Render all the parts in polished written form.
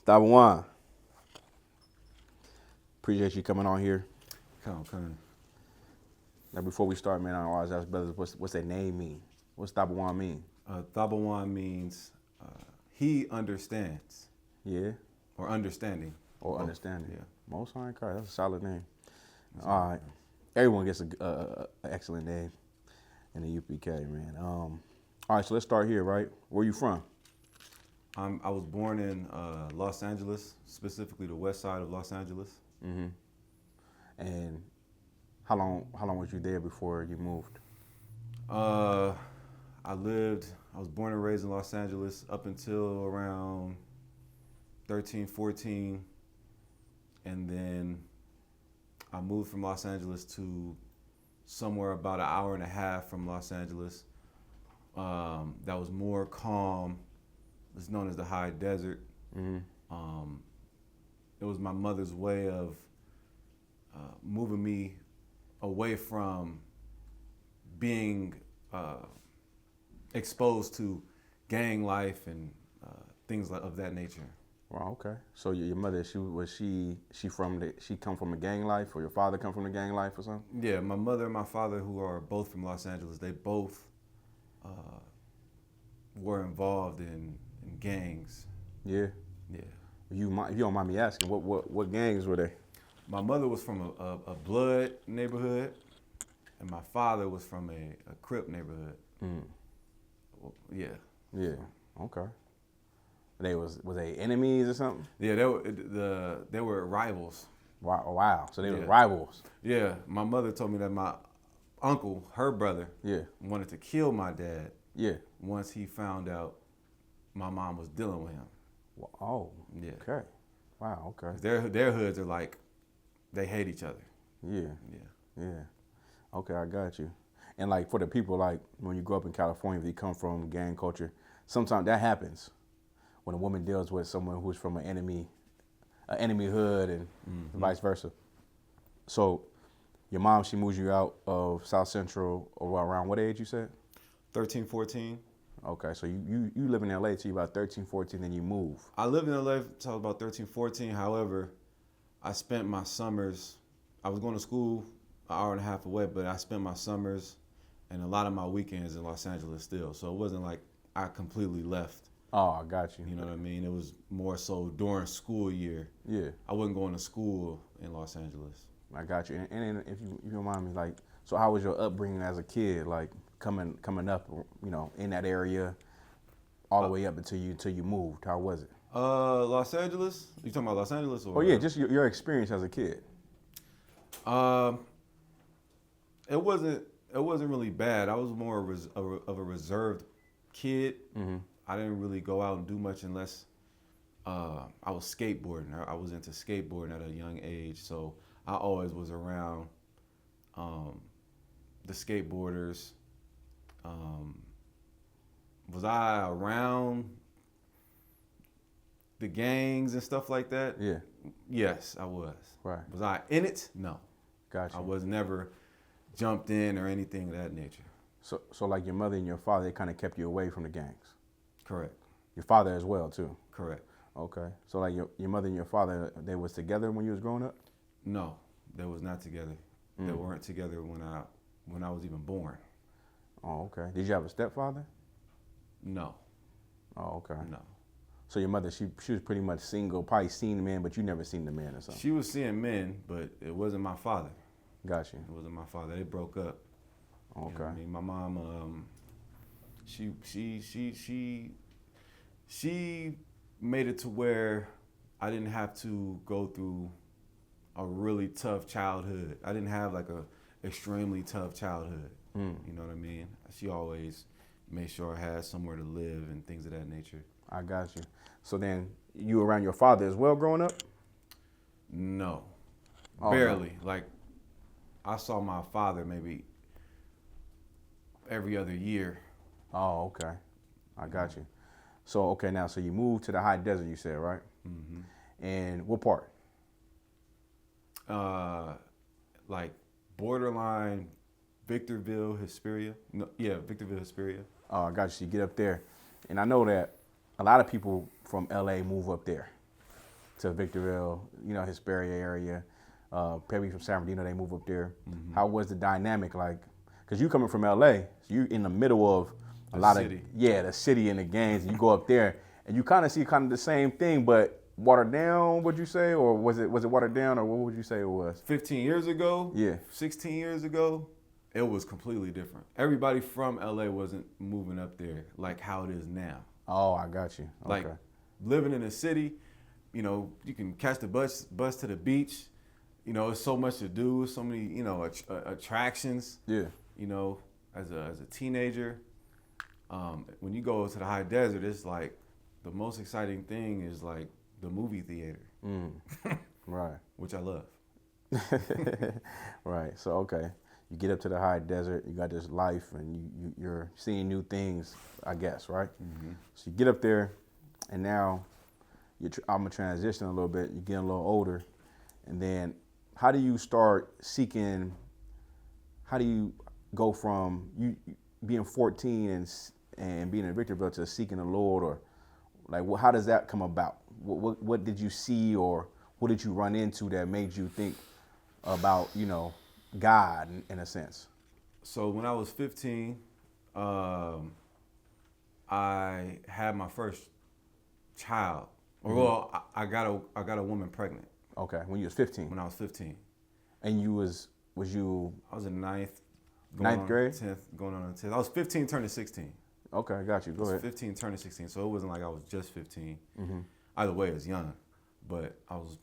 Taiwan, appreciate you coming on here. Come. Now, before we start, man, I always ask brothers, what's their name mean? What's Taiwan mean? Thabawan means he understands. Yeah. Or understanding. Or understanding. Yeah. Most High in Christ. That's a solid name. All right. Everyone gets an excellent name in the UPK, man. All right, so let's start here, right? Where you from? I was born in Los Angeles, specifically the west side of Los Angeles. Mm-hmm. And how long was you there before you moved? I was born and raised in Los Angeles up until around 13, 14. And then I moved from Los Angeles to somewhere about an hour and a half from Los Angeles. That was more calm. It's known as the high desert. Mm-hmm. It was my mother's way of moving me away from being exposed to gang life and things of that nature. Wow, okay. So your mother, she come from a gang life, or your father come from a gang life or something? Yeah, my mother and my father, who are both from Los Angeles, they both were involved in gangs. Yeah. Yeah. If you don't mind me asking, what gangs were they? My mother was from a Blood neighborhood, and my father was from a Crip neighborhood. Mm. Well, yeah. Yeah. Okay. Was they enemies or something? Yeah, they were rivals. Wow. So they were Yeah. rivals. Yeah. My mother told me that my uncle, her brother, Yeah. wanted to kill my dad. Yeah. Once he found out my mom was dealing with him. Well, oh. Yeah. Okay. Wow. Okay. Their hoods are like, they hate each other. Yeah. Yeah. Yeah. Okay, I got you. And like for the people, like when you grow up in California, if you come from gang culture, sometimes that happens when a woman deals with someone who's from an enemy hood, and vice versa. So your mom, she moves you out of South Central around what age you said? 13, 14. Okay, so you live in LA till you about 13, 14, then you move. I lived in LA until about 13, 14. However, I spent my summers, I was going to school an hour and a half away, but I spent my summers and a lot of my weekends in Los Angeles still. So it wasn't like I completely left. Oh, I got you. You know what I mean? It was more so during school year. Yeah. I wasn't going to school in Los Angeles. I got you. And if you don't mind me, like, so how was your upbringing as a kid, like coming up, in that area, all the way up until you moved? How was it? Los Angeles? You talking about Los Angeles? Or? Oh yeah, just your experience as a kid. It wasn't really bad. I was more of a reserved kid. Mm-hmm. I didn't really go out and do much unless I was skateboarding. I was into skateboarding at a young age, so I always was around the skateboarders. Was I around the gangs and stuff like that? Yeah. Yes, I was. Right. Was I in it? No. Gotcha. I was never jumped in or anything of that nature. So like your mother and your father, they kind of kept you away from the gangs. Correct. Your father as well too. Correct. Okay. So like your mother and your father, they was together when you was growing up? No, they was not together. They weren't together when I was even born. Oh, okay. Did you have a stepfather? No. Oh, okay. No. So your mother, she was pretty much single, probably seen the man, but you never seen the man or something. She was seeing men, but it wasn't my father. Got you. It wasn't my father. They broke up. Okay. You know what I mean, my mom, she made it to where I didn't have to go through a really tough childhood. I didn't have like a extremely tough childhood. You know what I mean? She always made sure I had somewhere to live and things of that nature. I got you. So then you around your father as well growing up? No, Oh, barely. No. Like I saw my father maybe every other year. Oh, okay. I got you. So, okay, now, so you moved to the high desert, you said, right? Mm-hmm. And what part? Like borderline Victorville, Hesperia. No, yeah, Victorville, Hesperia. Oh, I got you. So you get up there. And I know that a lot of people from LA move up there. to Victorville, you know, Hesperia area. Probably from San Bernardino, they move up there. How was the dynamic like? Because you coming from LA, so you in the middle of a lot of the city and the gangs. And you go up there and you kind of see kind of the same thing, but watered down. Would you say, or was it watered down, or what would you say it was? 15 years ago, Yeah, 16 years ago, it was completely different. Everybody from LA wasn't moving up there like how it is now. Oh, I got you. Okay. Like living in a city, you know, you can catch the bus to the beach. You know, it's so much to do, so many, you know, attractions. Yeah. You know, as a teenager, when you go to the high desert, it's like the most exciting thing is like the movie theater. Right. Which I love. Right. So, okay. You get up to the high desert, you got this life, and you're seeing new things, I guess, right? So you get up there, and now I'm going to transition a little bit. You're getting a little older, and then how do you start seeking, how do you go from you being 14 and being in Victorville to seeking the Lord, or like how does that come about? What did you see, or what did you run into that made you think about, you know, God in a sense? So when I was 15, I had my first child. Well, I got a woman pregnant. Okay, when you was 15. When I was 15. And you was you? I was in ninth grade? 10th, going on 10th. I was 15 turning 16. Okay, I got you. Go ahead. 15 turning 16, so it wasn't like I was just 15. Either way, it's young. But I was,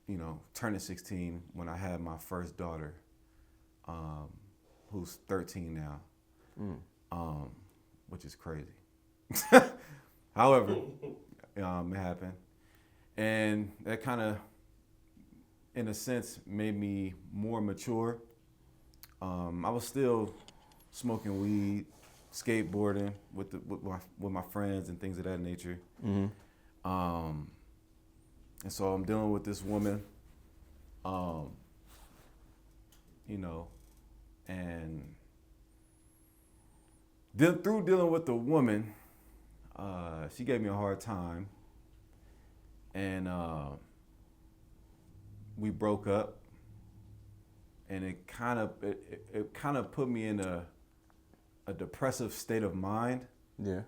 you know, turning 16 when I had my first daughter, who's 13 now, which is crazy. However, it happened. And that kind of, in a sense, made me more mature. I was still smoking weed, skateboarding with my friends and things of that nature. And so I'm dealing with this woman, you know, and through dealing with the woman, she gave me a hard time, and we broke up, and it kind of put me in a depressive state of mind. Yeah.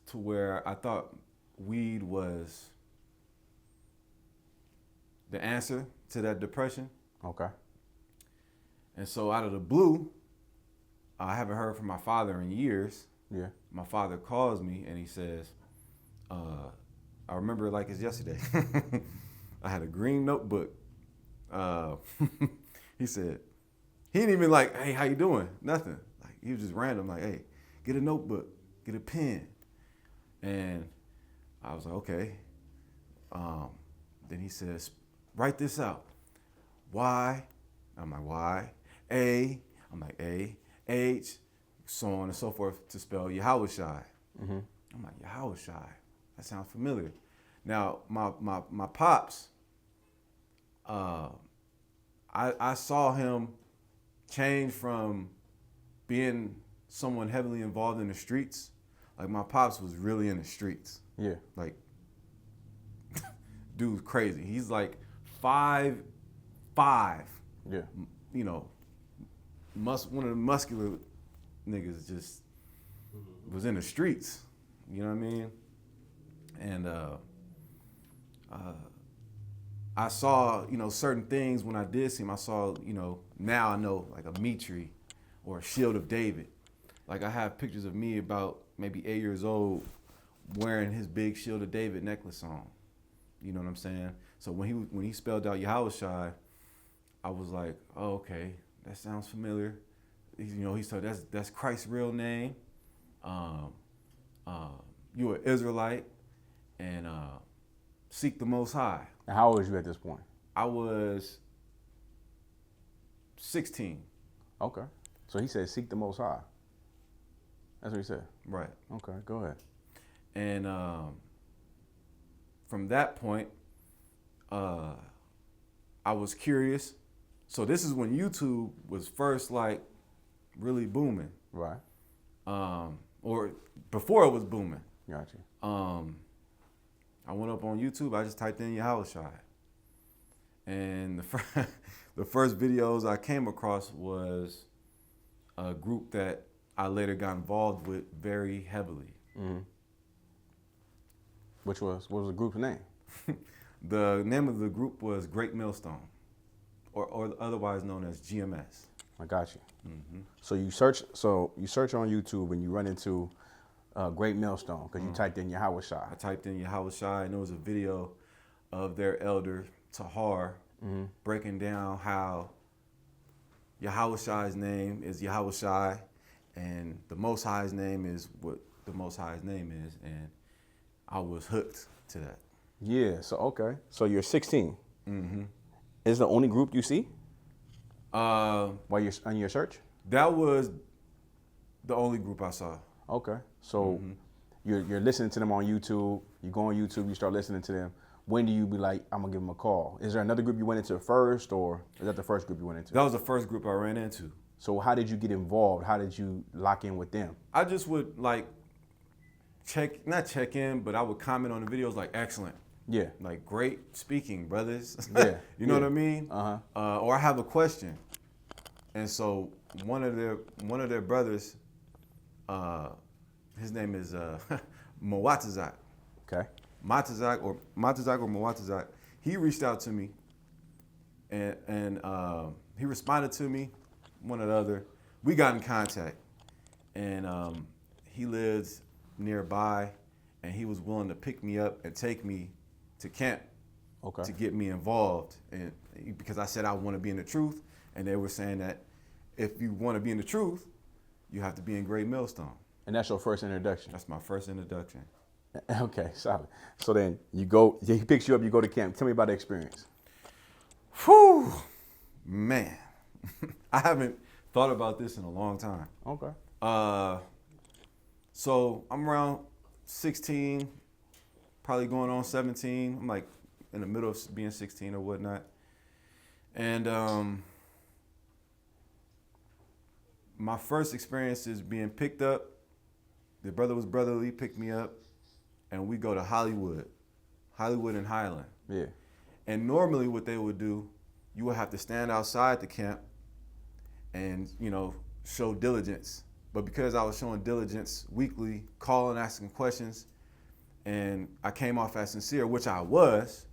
To where I thought weed was the answer to that depression. Okay. And so out of the blue, I haven't heard from my father in years. Yeah. My father calls me and he says, I remember it like it's yesterday. I had a green notebook. He said, he didn't even like, hey, how you doing? Nothing. Like, he was just random, like, hey, get a notebook, get a pen. And I was like, okay. Then he says, write this out. Y, I'm like, Y. A, I'm like, A. H, so on and so forth to spell Yahushai. I'm like, Yahushai, that sounds familiar. Now, my pops, I saw him change from being someone heavily involved in the streets. Like, my pops was really in the streets. Yeah. Like, dude's crazy. He's like 5'5". Yeah. You know, one of the muscular niggas just was in the streets. You know what I mean? And I saw, you know, certain things when I did see him. I saw, you know, now I know, like a Mitri or a Shield of David. Like, I have pictures of me about maybe 8 years old wearing his big Shield of David necklace on. You know what I'm saying? So when he spelled out Yahushai, I was like, oh, okay, that sounds familiar. You know, he said that's Christ's real name. You an Israelite, and seek the Most High. And how old was you at this point? I was 16. Okay. So he said, seek the Most High. That's what he said. Right. Okay, go ahead. And from that point, I was curious. So this is when YouTube was first like really booming. Right. Or before it was booming. Got you. I I went up on YouTube. I just typed in Yahushua. And the first videos I came across was a group that I later got involved with very heavily. Mm-hmm. What was the group's name? The name of the group was Great Millstone, or otherwise known as GMS. I got you. Mm-hmm. So you search on YouTube and you run into Great Millstone because you typed in Yahushua. I typed in Yahushua, and there was a video of their elder Tahar breaking down how Yahushua's name is Yahushua, and the Most High's name is what the Most High's name is, and I was hooked to that. Yeah. So okay. So you're 16. Mm-hmm. Is the only group you see While while you're on your search? that was the only group I saw. Okay. So you're listening to them on YouTube. You go on YouTube. You start listening to them. When do you be like, I'm gonna give them a call? Is there another group you went into first, or is that the first group you went into? That was the first group I ran into. So how did you get involved? How did you lock in with them? I just would like not check in, but I would comment on the videos like excellent. Yeah. Like great speaking, brothers. Yeah. You know what I mean? Uh-huh. Or I have a question, and so one of their brothers, his name is Mawatazak. Okay. Matazak or Mawatazak. He reached out to me, and he responded to me, one or the other. We got in contact, and he lives nearby, and he was willing to pick me up and take me to camp. Okay. To get me involved, and because I said I want to be in the truth, and they were saying that if you want to be in the truth, you have to be in Great Millstone. And that's your first introduction. That's my first introduction. Okay, solid. So then you go. He picks you up. You go to camp. Tell me about the experience. Whew, man, I haven't thought about this in a long time. Okay. So I'm around 16, probably going on 17. I'm like in the middle of being 16 or whatnot. And my first experience is being picked up. The brother was brotherly, picked me up, and we go to Hollywood and Highland. Yeah. And normally what they would do, you would have to stand outside the camp and, show diligence. But because I was showing diligence weekly, calling, asking questions, and I came off as sincere, which I was,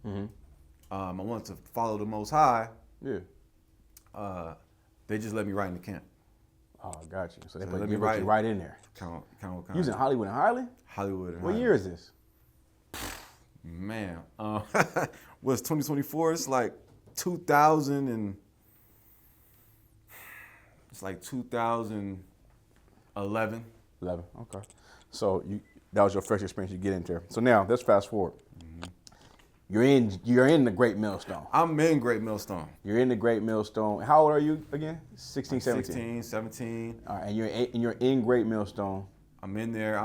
I wanted to follow the Most High. Yeah. They just let me right in the camp. Oh, I got you. So they let put me you right right in there. Kind of. You was in Hollywood and Highland? Hollywood and What Highland. year is this? Man, was 2024? It's like 2000 and it's like 2011. 11. Okay. So that was your first experience you get into there. So now let's fast forward. You're in the Great Millstone. I'm in Great Millstone. You're in the Great Millstone. How old are you again? 16, 17. 16, 17. All right, and you're in Great Millstone. I'm in there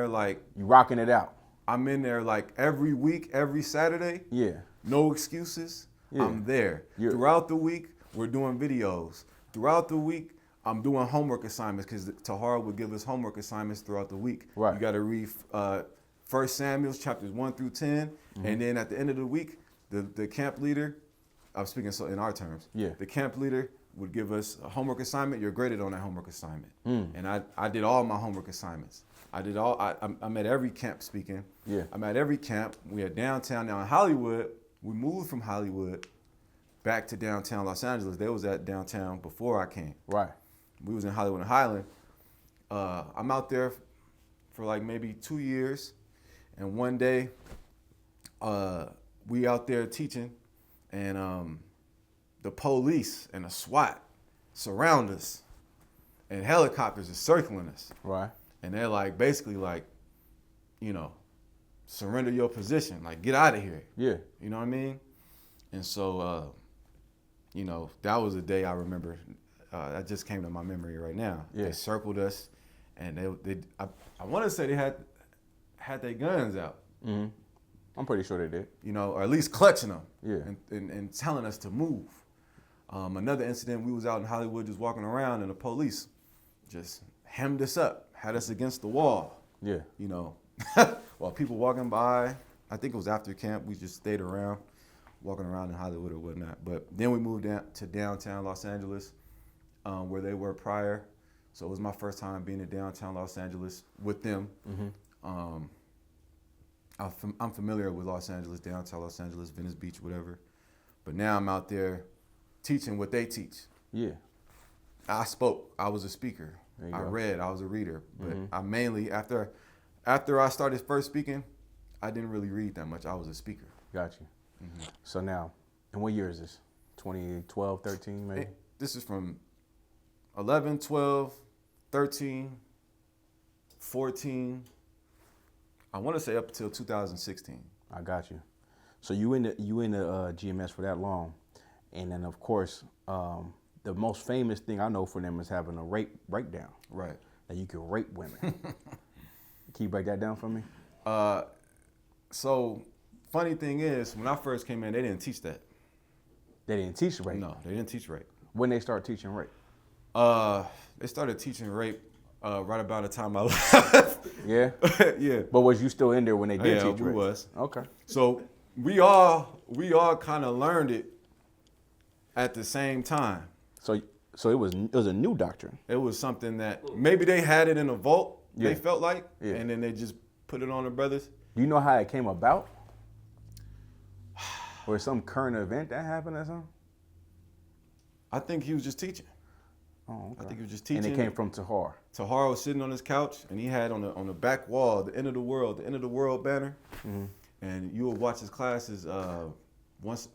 like You rocking it out. I'm in there like every week, every Saturday. Yeah. No excuses. Yeah. I'm there. Throughout the week, we're doing videos. Throughout the week, I'm doing homework assignments because Tahar would give us homework assignments throughout the week. Right. You got to read 1 Samuel chapters 1 through 10, and then at the end of the week, the camp leader, I'm speaking so in our terms. Yeah. The camp leader would give us a homework assignment. You're graded on that homework assignment. And I did all my homework assignments. I'm at every camp speaking. Yeah. I'm at every camp. We are downtown now in Hollywood. We moved from Hollywood back to downtown Los Angeles. They was at downtown before I came. Right. We was in Hollywood and Highland. I'm out there for like maybe 2 years. And one day, we out there teaching, and the police and the SWAT surround us, and helicopters are circling us. Right. And they're like, basically like, surrender your position, like get out of here. Yeah. You know what I mean? And so, that was a day I remember. That just came to my memory right now. Yeah. They circled us, and I want to say they had their guns out. Mm-hmm. I'm pretty sure they did. Or at least clutching them. Yeah. And telling us to move. Another incident, we was out in Hollywood just walking around, and the police just hemmed us up, had us against the wall. Yeah. While people walking by, I think it was after camp. We just stayed around, walking around in Hollywood or whatnot. But then we moved down to downtown Los Angeles, where they were prior. So it was my first time being in downtown Los Angeles with them. Mm-hmm. I'm familiar with Los Angeles, downtown Los Angeles, Venice Beach, whatever. But now I'm out there teaching what they teach. Yeah. I spoke. I was a speaker. I read. I was a reader. But I mainly, after I started first speaking, I didn't really read that much. I was a speaker. Got you. Mm-hmm. So now, and what year is this? 2012, 13 maybe? This is from 11, 12, 13, 14. I want to say up until 2016. I got you. So you in the GMS for that long, and then of course the most famous thing I know for them is having a rape breakdown. Right. That you can rape women. Can you break that down for me? So funny thing is, when I first came in, they didn't teach that. They didn't teach rape? No, they didn't teach rape. When they start teaching rape? They started teaching rape right about the time I left. Yeah? Yeah. But was you still in there when they did teach rape? Yeah, we was. Okay. So we all kind of learned it at the same time. So it was a new doctrine. It was something that maybe they had it in a vault, yeah. they felt like, yeah. and then they just put it on the brothers. Do you know how it came about? Or some current event that happened or something? I think he was just teaching. Oh, okay. I think he was just teaching. And it came from Tahar. Tahar was sitting on his couch, and he had on the back wall the end of the world banner. Mm-hmm. And you will watch his classes once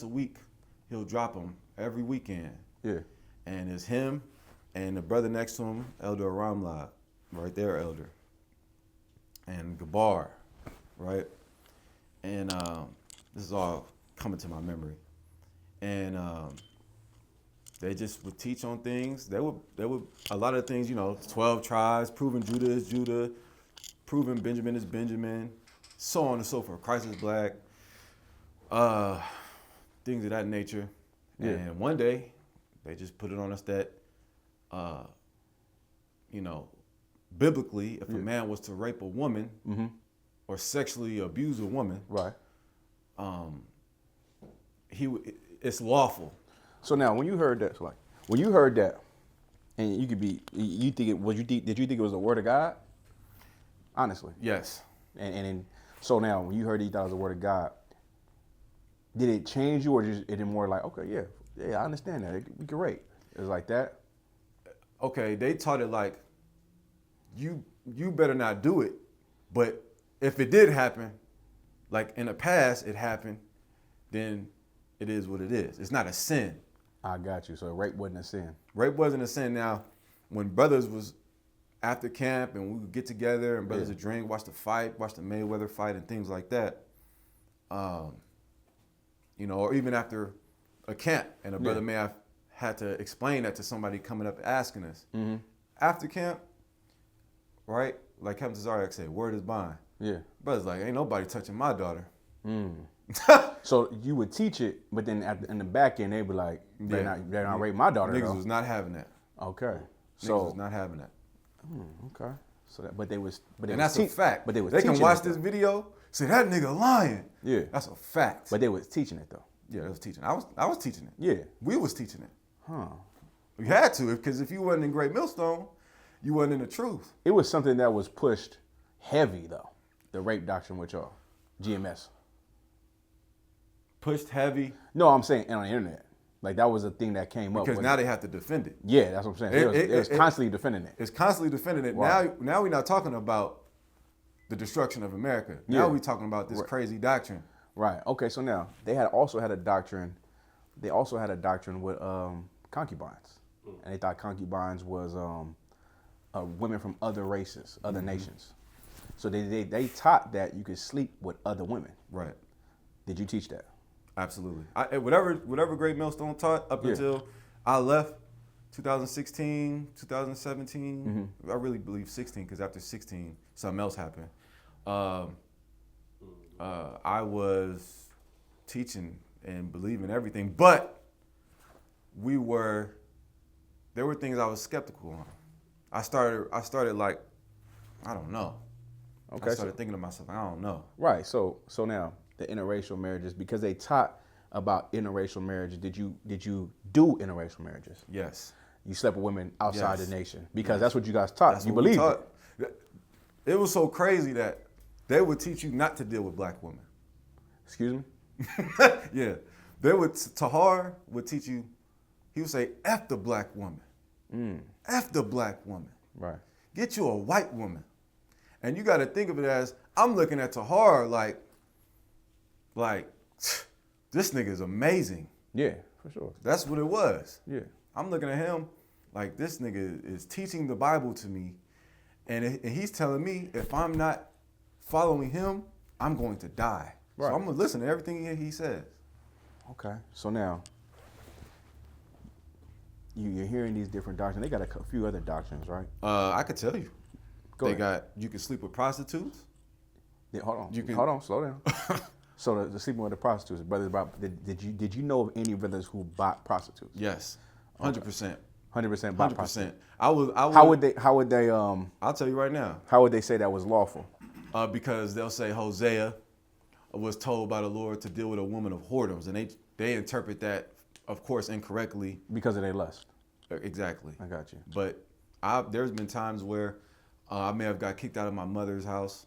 a week. He'll drop them every weekend. Yeah. And it's him and the brother next to him, Elder Ramlad, right there, Elder, and Gabar, right? And this is all coming to my memory. And they just would teach on things. They would a lot of things, 12 tribes, proving Judah is Judah, proving Benjamin is Benjamin, so on and so forth. Christ is black, things of that nature. Yeah. And one day, they just put it on us that, biblically, if a man was to rape a woman mm-hmm. or sexually abuse a woman, right, it's lawful. So now, when you heard that, and you could be, you think it was did you think it was the word of God? Honestly. Yes. And so now, when you heard you thought it was the word of God, did it change you, or just it more like, okay, yeah, I understand that we can rape? It was like that. Okay, they taught it like, you better not do it, but if it did happen, like in the past it happened, then it is what it is. It's not a sin. I got you. So rape wasn't a sin. Rape wasn't a sin. Now, when brothers was after camp and we would get together and brothers would drink, watch the Mayweather fight and things like that, or even after a camp and a brother may have had to explain that to somebody coming up asking us. Mm-hmm. After camp, right? Like Captain Zarek said, word is bond. Yeah. Brother's like, ain't nobody touching my daughter. Mm. So you would teach it, but then in the back end, they'd be like, they're not rape my daughter. Niggas was not having that. Okay. Niggas was not having that. Okay. So that, but that's a fact. But they can watch this video, say that nigga lying. Yeah. That's a fact. But they was teaching it though. Yeah, they was teaching. I was teaching it. Yeah. We was teaching it. Huh. We had to, because if you wasn't in Great Millstone, you wasn't in the truth. It was something that was pushed heavy though. The rape doctrine with y'all, GMS. Pushed heavy? No, I'm saying on the internet. Like that was a thing that came up. Because now they have to defend it. Yeah, that's what I'm saying. It was constantly defending it. It's constantly defending it. Right. Now we're not talking about the destruction of America. Now we're talking about this crazy doctrine. Right. Okay. So now they also had a doctrine. They also had a doctrine with concubines, and they thought concubines was women from other races, other mm-hmm. nations. So they taught that you could sleep with other women. Right. Did you teach that? Absolutely. Whatever Great Millstone taught up until I left, 2016, 2017. Mm-hmm. I really believe 16, because after 16, something else happened. I was teaching and believing everything, but there were things I was skeptical on. I started like, I don't know. Okay. I started thinking to myself, I don't know. Right. So now the interracial marriages, because they taught about interracial marriages. Did you do interracial marriages? Yes. You slept with women outside Yes. the nation because Yes. that's what you guys taught. That's You what we believed taught. it. It was so crazy that they would teach you not to deal with black women. Excuse me? Yeah. Tahar would teach you, he would say, F the black woman. F the black woman. Right. Get you a white woman. And you got to think of it as, I'm looking at Tahar like, this nigga is amazing. Yeah, for sure. That's what it was. Yeah. I'm looking at him like, this nigga is teaching the Bible to me. And he's telling me if I'm not following him, I'm going to die. Right. So I'm going to listen to everything he says. Okay. So now, you're hearing these different doctrines. They got a few other doctrines, right? I could tell you. Go ahead. You can sleep with prostitutes. Yeah, hold on, slow down. So the sleeping with the prostitutes, brothers. Did you know of any brothers who bought prostitutes? Yes, 100%. 100% bought 100%. prostitutes. How would they? I'll tell you right now. How would they say that was lawful? Because they'll say Hosea was told by the Lord to deal with a woman of whoredoms, and they interpret that, of course, incorrectly. Because of their lust. Exactly. I got you. But there's been times where I may have got kicked out of my mother's house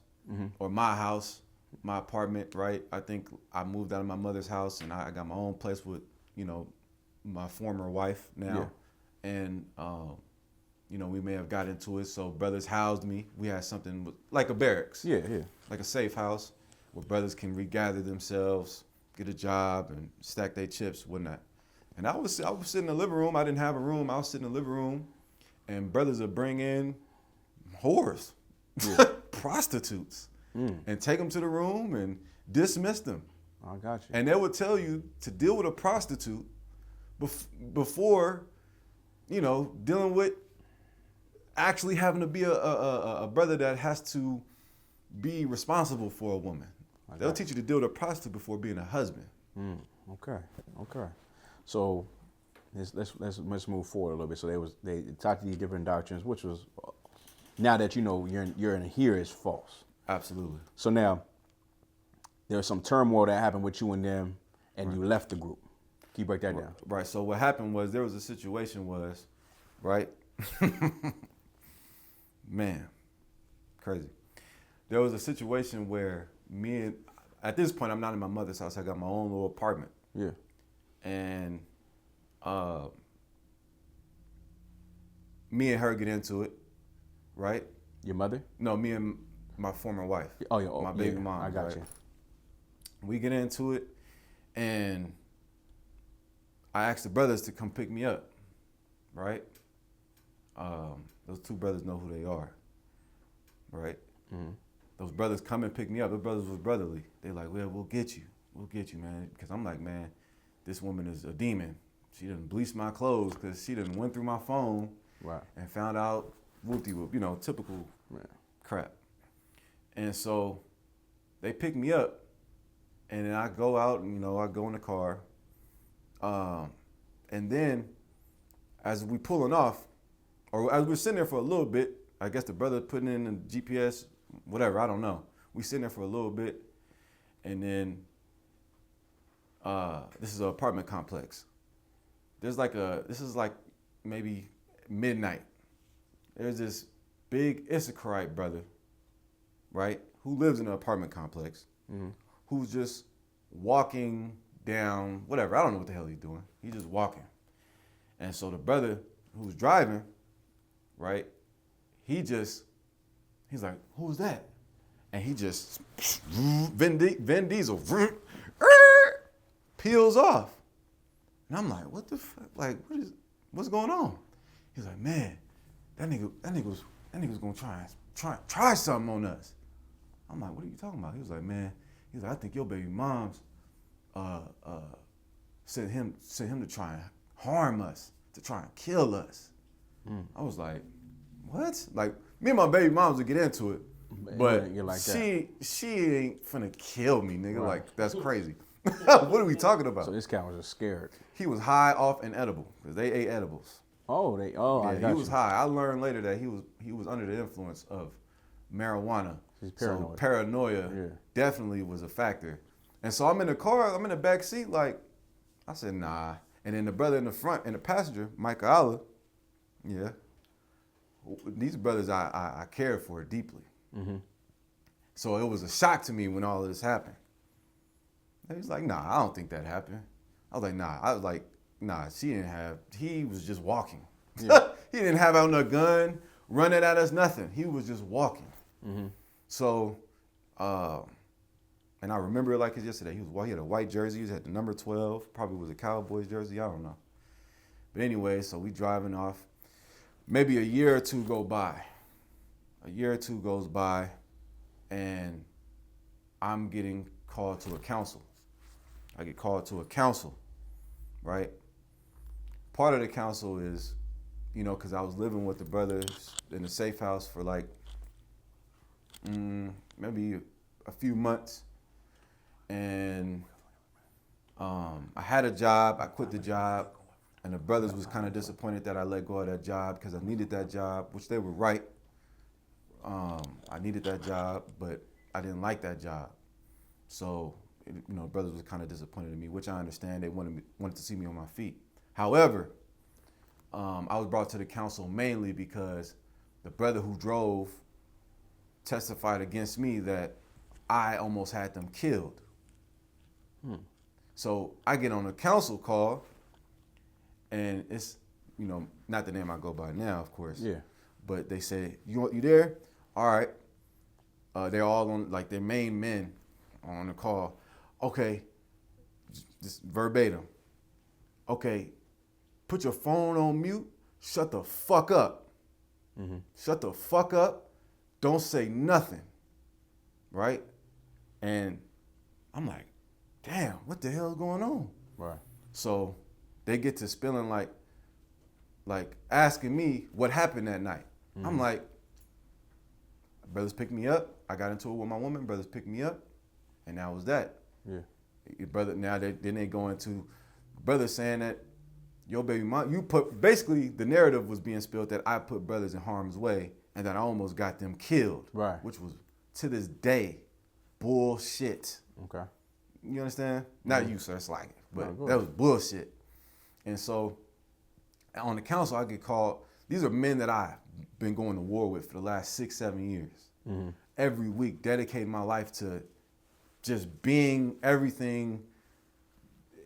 or my house, my apartment, right? I think I moved out of my mother's house and I got my own place with, my former wife now. Yeah. And, we may have got into it. So brothers housed me. We had something like a barracks. Yeah. Like a safe house where brothers can regather themselves, get a job and stack their chips, whatnot. And I was sitting in the living room. I didn't have a room. I was sitting in the living room and brothers would bring in whores, prostitutes, and take them to the room and dismiss them. I got you. And they would tell you to deal with a prostitute before, dealing with actually having to be a brother that has to be responsible for a woman. They'll teach you to deal with a prostitute before being a husband. Okay. So let's move forward a little bit. So they taught you these different doctrines, which was, now that you're in here, is false. Absolutely. So now there's some turmoil that happened with you and them, and you left the group. Can you break that down? Right. So what happened was there was a situation right? Man, crazy. There was a situation where at this point, I'm not in my mother's house. I got my own little apartment. Yeah. And me and her get into it, right? Your mother? No, me and my former wife. Oh, yeah. My baby mom. I got you. We get into it, and I asked the brothers to come pick me up, right? Those two brothers know who they are, right? Mm-hmm. Those brothers come and pick me up. Those brothers was brotherly. They like, well, we'll get you, man. Because I'm like, man, this woman is a demon. She done bleached my clothes because she done went through my phone and found out whoop-de-whoop, typical crap. And so they pick me up, and then I go out, and, I go in the car. And then as we pulling off, or as we're sitting there for a little bit, I guess the brother putting in the GPS, whatever, I don't know. We sitting there for a little bit, and then this is an apartment complex. This is like maybe midnight. There's this big I.S.U.P.K brother, right, who lives in an apartment complex, who's just walking down, whatever, I don't know what the hell he's doing. He's just walking. And so the brother who's driving, right, he's like, who's that? And he just, Vin Diesel, peels off. And I'm like, what the fuck? Like, what's going on? He's like, man, that nigga's gonna try something on us. I'm like, what are you talking about? He was like, man, I think your baby mom's sent him to try and harm us, to try and kill us. I was like, what? Like, me and my baby moms would get into it, but like she ain't finna kill me, nigga. Right. Like, that's crazy. What are we talking about? So this guy was just scared. He was high off an edible because they ate edibles. Yeah, he was high. I learned later that he was under the influence of marijuana. She's paranoid. So paranoia definitely was a factor. And so I'm in the car, I'm in the back seat, like, I said, nah. And then the brother in the front, and the passenger, Micah Allah, yeah. These brothers I cared for deeply. Mm-hmm. So it was a shock to me when all of this happened. He was like, nah, I don't think that happened. I was like, nah. I was like, nah, he was just walking. Yeah. He didn't have out no gun, running at us, nothing. He was just walking. Mm-hmm. So, and I remember it like it's yesterday. He had a white jersey. He had the number 12. Probably was a Cowboys jersey. I don't know. But anyway, so we driving off. Maybe a year or two go by. A year or two goes by, and I'm getting called to a council. I get called to a council, right? Part of the council is, because I was living with the brothers in the safe house for like maybe a few months. And I had a job. I quit the job. And the brothers was kind of disappointed that I let go of that job because I needed that job, which they were right. I needed that job, but I didn't like that job. So, brothers was kind of disappointed in me, which I understand. They wanted to see me on my feet. However, I was brought to the council mainly because the brother who drove testified against me that I almost had them killed. So I get on a council call, and it's, not the name I go by now, of course. Yeah. But they say, you there? All right. They're all on, like, their main men on the call. Okay, just verbatim. Okay, put your phone on mute. Shut the fuck up. Mm-hmm. Shut the fuck up. Don't say nothing. Right? And I'm like, damn, what the hell is going on? Right. So they get to spilling like asking me what happened that night. Mm-hmm. I'm like, brothers picked me up. I got into it with my woman. Brothers picked me up, and that was that. Yeah. Your brother. Now then they go into brothers saying that your baby mom. You put basically the narrative was being spilled that I put brothers in harm's way and that I almost got them killed. Right. Which was to this day bullshit. Okay. You understand? Not you, sir. It's like, but that was bullshit. And so on the council, I get called. These are men that I've been going to war with for the last 6-7 years. Mm-hmm. Every week, dedicating my life to just being everything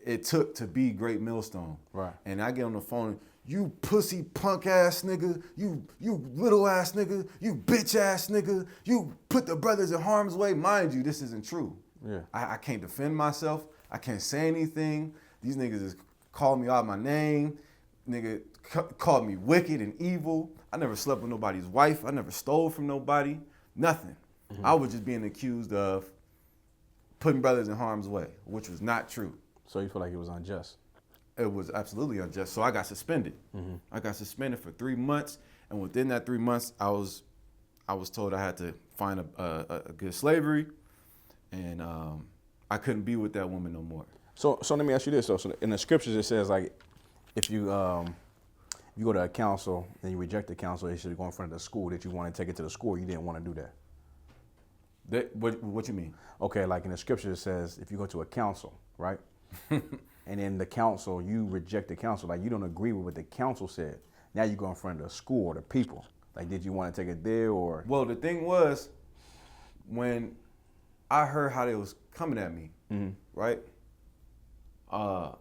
it took to be great Millstone. Right. And I get on the phone, you pussy punk ass nigga, you little ass nigga, you bitch ass nigga, you put the brothers in harm's way. Mind you, this isn't true. Yeah. I can't defend myself. I can't say anything. These niggas is calling me out my name. Nigga called me wicked and evil. I never slept with nobody's wife. I never stole from nobody. Nothing. Mm-hmm. I was just being accused of putting brothers in harm's way, which was not true. So you feel like it was unjust? It was absolutely unjust. So I got suspended. Mm-hmm. I got suspended for 3 months, and within that 3 months, I was told I had to find a good slavery, and I couldn't be with that woman no more. So let me ask you this. So in the scriptures it says like, if you go to a council and you reject the council, you should go in front of the school that you want to take it to the school. You didn't want to do that. What you mean? Okay, like in the scripture it says if you go to a council, right? And in the council, you reject the council. Like you don't agree with what the council said. Now you go in front of the school or the people. Like, did you want to take it there or? Well, the thing was, when I heard how they was coming at me, mm-hmm. right? I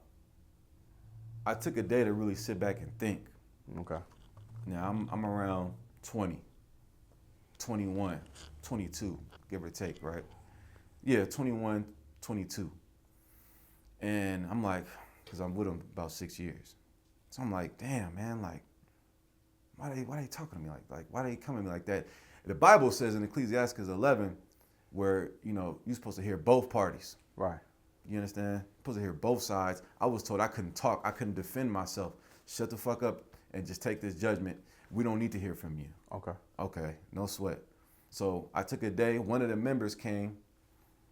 took a day to really sit back and think. Okay. Now I'm around 20, 21, 22, give or take, right? Yeah, 21, 22. And I'm like, because I'm with them about 6 years. So I'm like, damn, man, like, why they talking to me like why they coming at me like that? The Bible says in Ecclesiastes 11, where, you're supposed to hear both parties. Right. You understand? You're supposed to hear both sides. I was told I couldn't talk. I couldn't defend myself. Shut the fuck up and just take this judgment. We don't need to hear from you. Okay. Okay, no sweat. So I took a day. One of the members came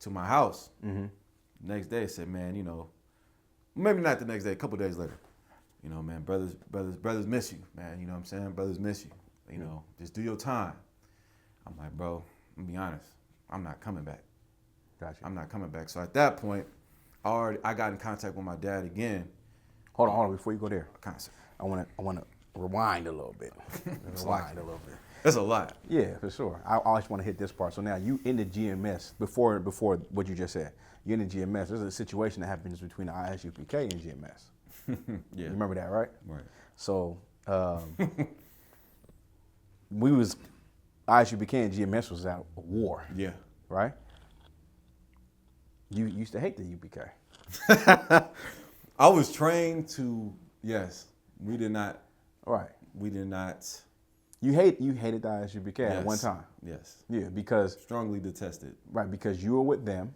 to my house. Mm-hmm. Next day said, man, maybe not the next day, a couple days later, man, brothers miss you, man. You know what I'm saying? Brothers miss you. Just do your time. I'm like, bro, I'm gonna be honest, I'm not coming back. Gotcha. I'm not coming back. So at that point, I got in contact with my dad again. Hold on. Before you go there, Concept. I want to rewind a little bit. Rewind a little bit. That's a lot. Yeah, for sure. I always want to hit this part. So now you in the GMS before what you just said. You're in the GMS. There's a situation that happens between the I.S.U.P.K and GMS. Yeah. You remember that, right? Right. So we was I.S.U.P.K and GMS was at war. Yeah. Right? You used to hate the UPK. I was trained to, yes, we did not. Right. We did not. You hated the I.S.U.P.K at Yes. one time. Yes. Yeah, because Strongly detested. right, because you were with them,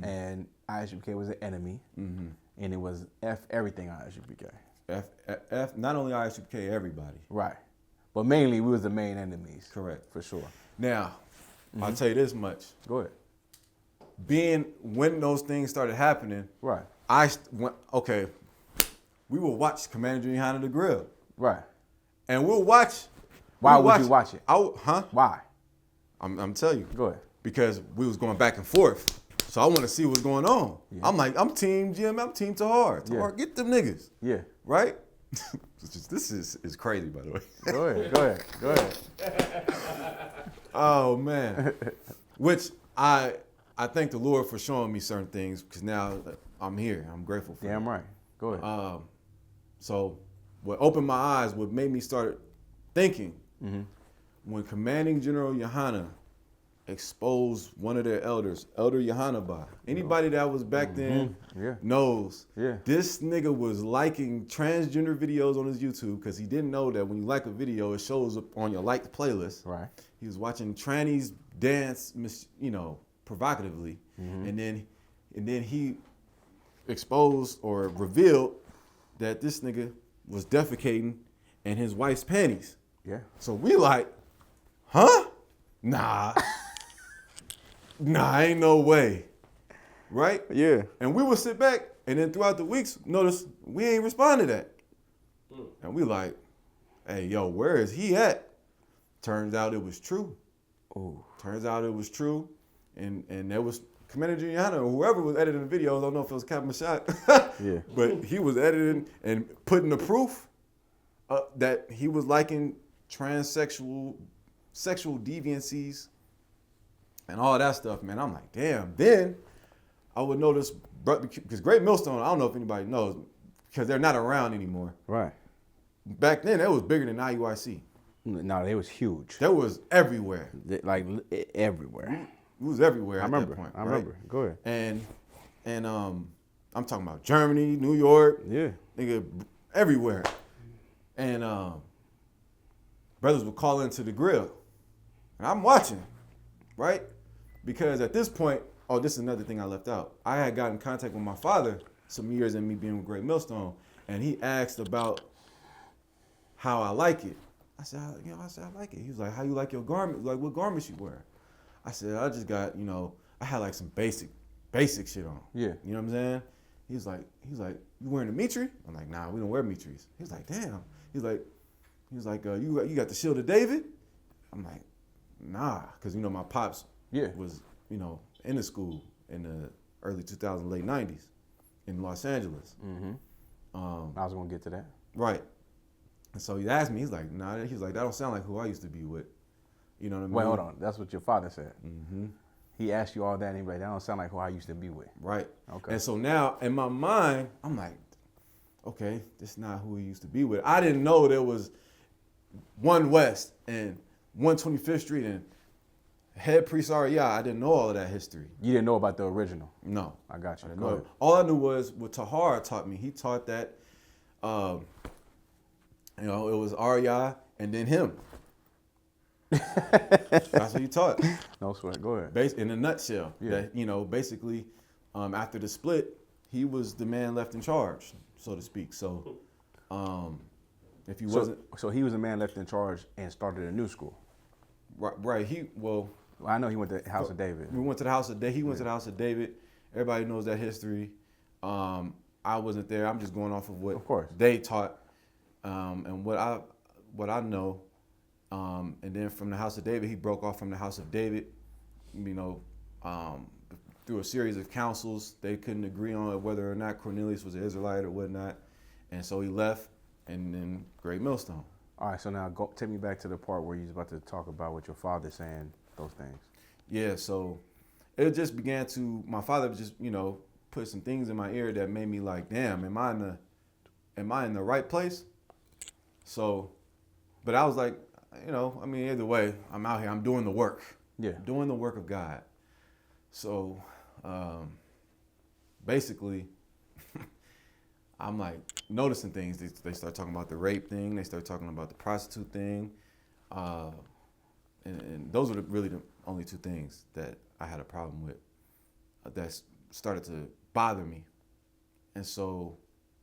and I.S.U.P.K was an enemy, and it was F everything I.S.U.P.K. F, not only I.S.U.P.K, everybody. Right, but mainly we was the main enemies. Correct. For sure. Now, I'll tell you this much. Go ahead. When those things started happening, Right. we will watch Commander Yahanna the Grill. Right. And we'll watch. Why would you watch it? Why? I'm telling you. Go ahead. Because we was going back and forth. So I want to see what's going on. Yeah. I'm like, I'm team Jim, I'm team Tahar. Tahar, get them niggas. Yeah. Right? This is crazy, by the way. Go ahead. Oh, man. Which I thank the Lord for showing me certain things because now I'm here. I'm grateful for it. Damn right. Go ahead. So what opened my eyes, what made me start thinking, when Commanding General Yahanna exposed one of their elders, Elder Yahanna, anybody that was back then knows this nigga was liking transgender videos on his YouTube because he didn't know that when you like a video, it shows up on your liked playlist. Right. He was watching trannies dance, provocatively, and then he exposed or revealed that this nigga was defecating in his wife's panties. Yeah. So we like, huh? Nah, ain't no way, right? Yeah. And we would sit back, and then throughout the weeks, notice we ain't respond to that, and we like, hey, yo, where is he at? Turns out it was true. Ooh. Turns out it was true. And there was Commander Yahanna, or whoever was editing the videos, I don't know if it was Captain Shot, but he was editing and putting the proof that he was liking transsexual, sexual deviancies, and all that stuff, man. I'm like, damn. Then I would notice, because Great Millstone, I don't know if anybody knows, because they're not around anymore. Right. Back then, it was bigger than IUIC. No, they was huge. That was everywhere. Like everywhere. It was everywhere at that point. I remember. Go ahead. And I'm talking about Germany, New York, nigga, everywhere. And brothers would call into the grill. And I'm watching, right? Because at this point, this is another thing I left out. I had gotten in contact with my father some years in me being with Great Millstone, and he asked about how I like it. I said, I like it. He was like, how you like your garment? Like, what garments you wear? I said, I just got, I had like some basic shit on. Yeah. You know what I'm saying? He's like, you wearing a mitri? I'm like, nah, we don't wear mitris. He's like, damn. He's like, you got the Shield of David? I'm like, nah, because my pops was, in the school in the early 2000s, late 90s in Los Angeles. I was gonna get to that. Right. And so he asked me, he's like, nah, that don't sound like who I used to be with. You know what I mean? Wait, hold on. That's what your father said. He asked you all that, and he was like, that don't sound like who I used to be with. Right. Okay. And so now, in my mind, I'm like, okay, this is not who he used to be with. I didn't know there was 1 West and 125th Street and Head Priest Aria. I didn't know all of that history. You didn't know about the original? No. I got you. I didn't know. All I knew was what Tahar taught me. He taught that, it was Aria and then him. That's what he taught. No sweat. Go ahead. In a nutshell, that basically, after the split, he was the man left in charge, so to speak. So, if he wasn't, so he was the man left in charge and started a new school. Right. Well, I know he went to the House of David. We went to the House of David. He went to the House of David. Everybody knows that history. I wasn't there. I'm just going off of what of course they taught, and what I know And then from the house of David, he broke off from the house of David, through a series of councils. They couldn't agree on whether or not Cornelius was an Israelite or whatnot. And so he left, and then Great Millstone. All right, so now take me back to the part where you was about to talk about what your father saying those things. Yeah, so it just began to, my father just, put some things in my ear that made me like, damn, am I in the right place? So, but I was like, either way, I'm out here, I'm doing the work. Yeah. Doing the work of God. So, basically, I'm like noticing things. They start talking about the rape thing. They start talking about the prostitute thing. And those were really the only two things that I had a problem with that started to bother me. And so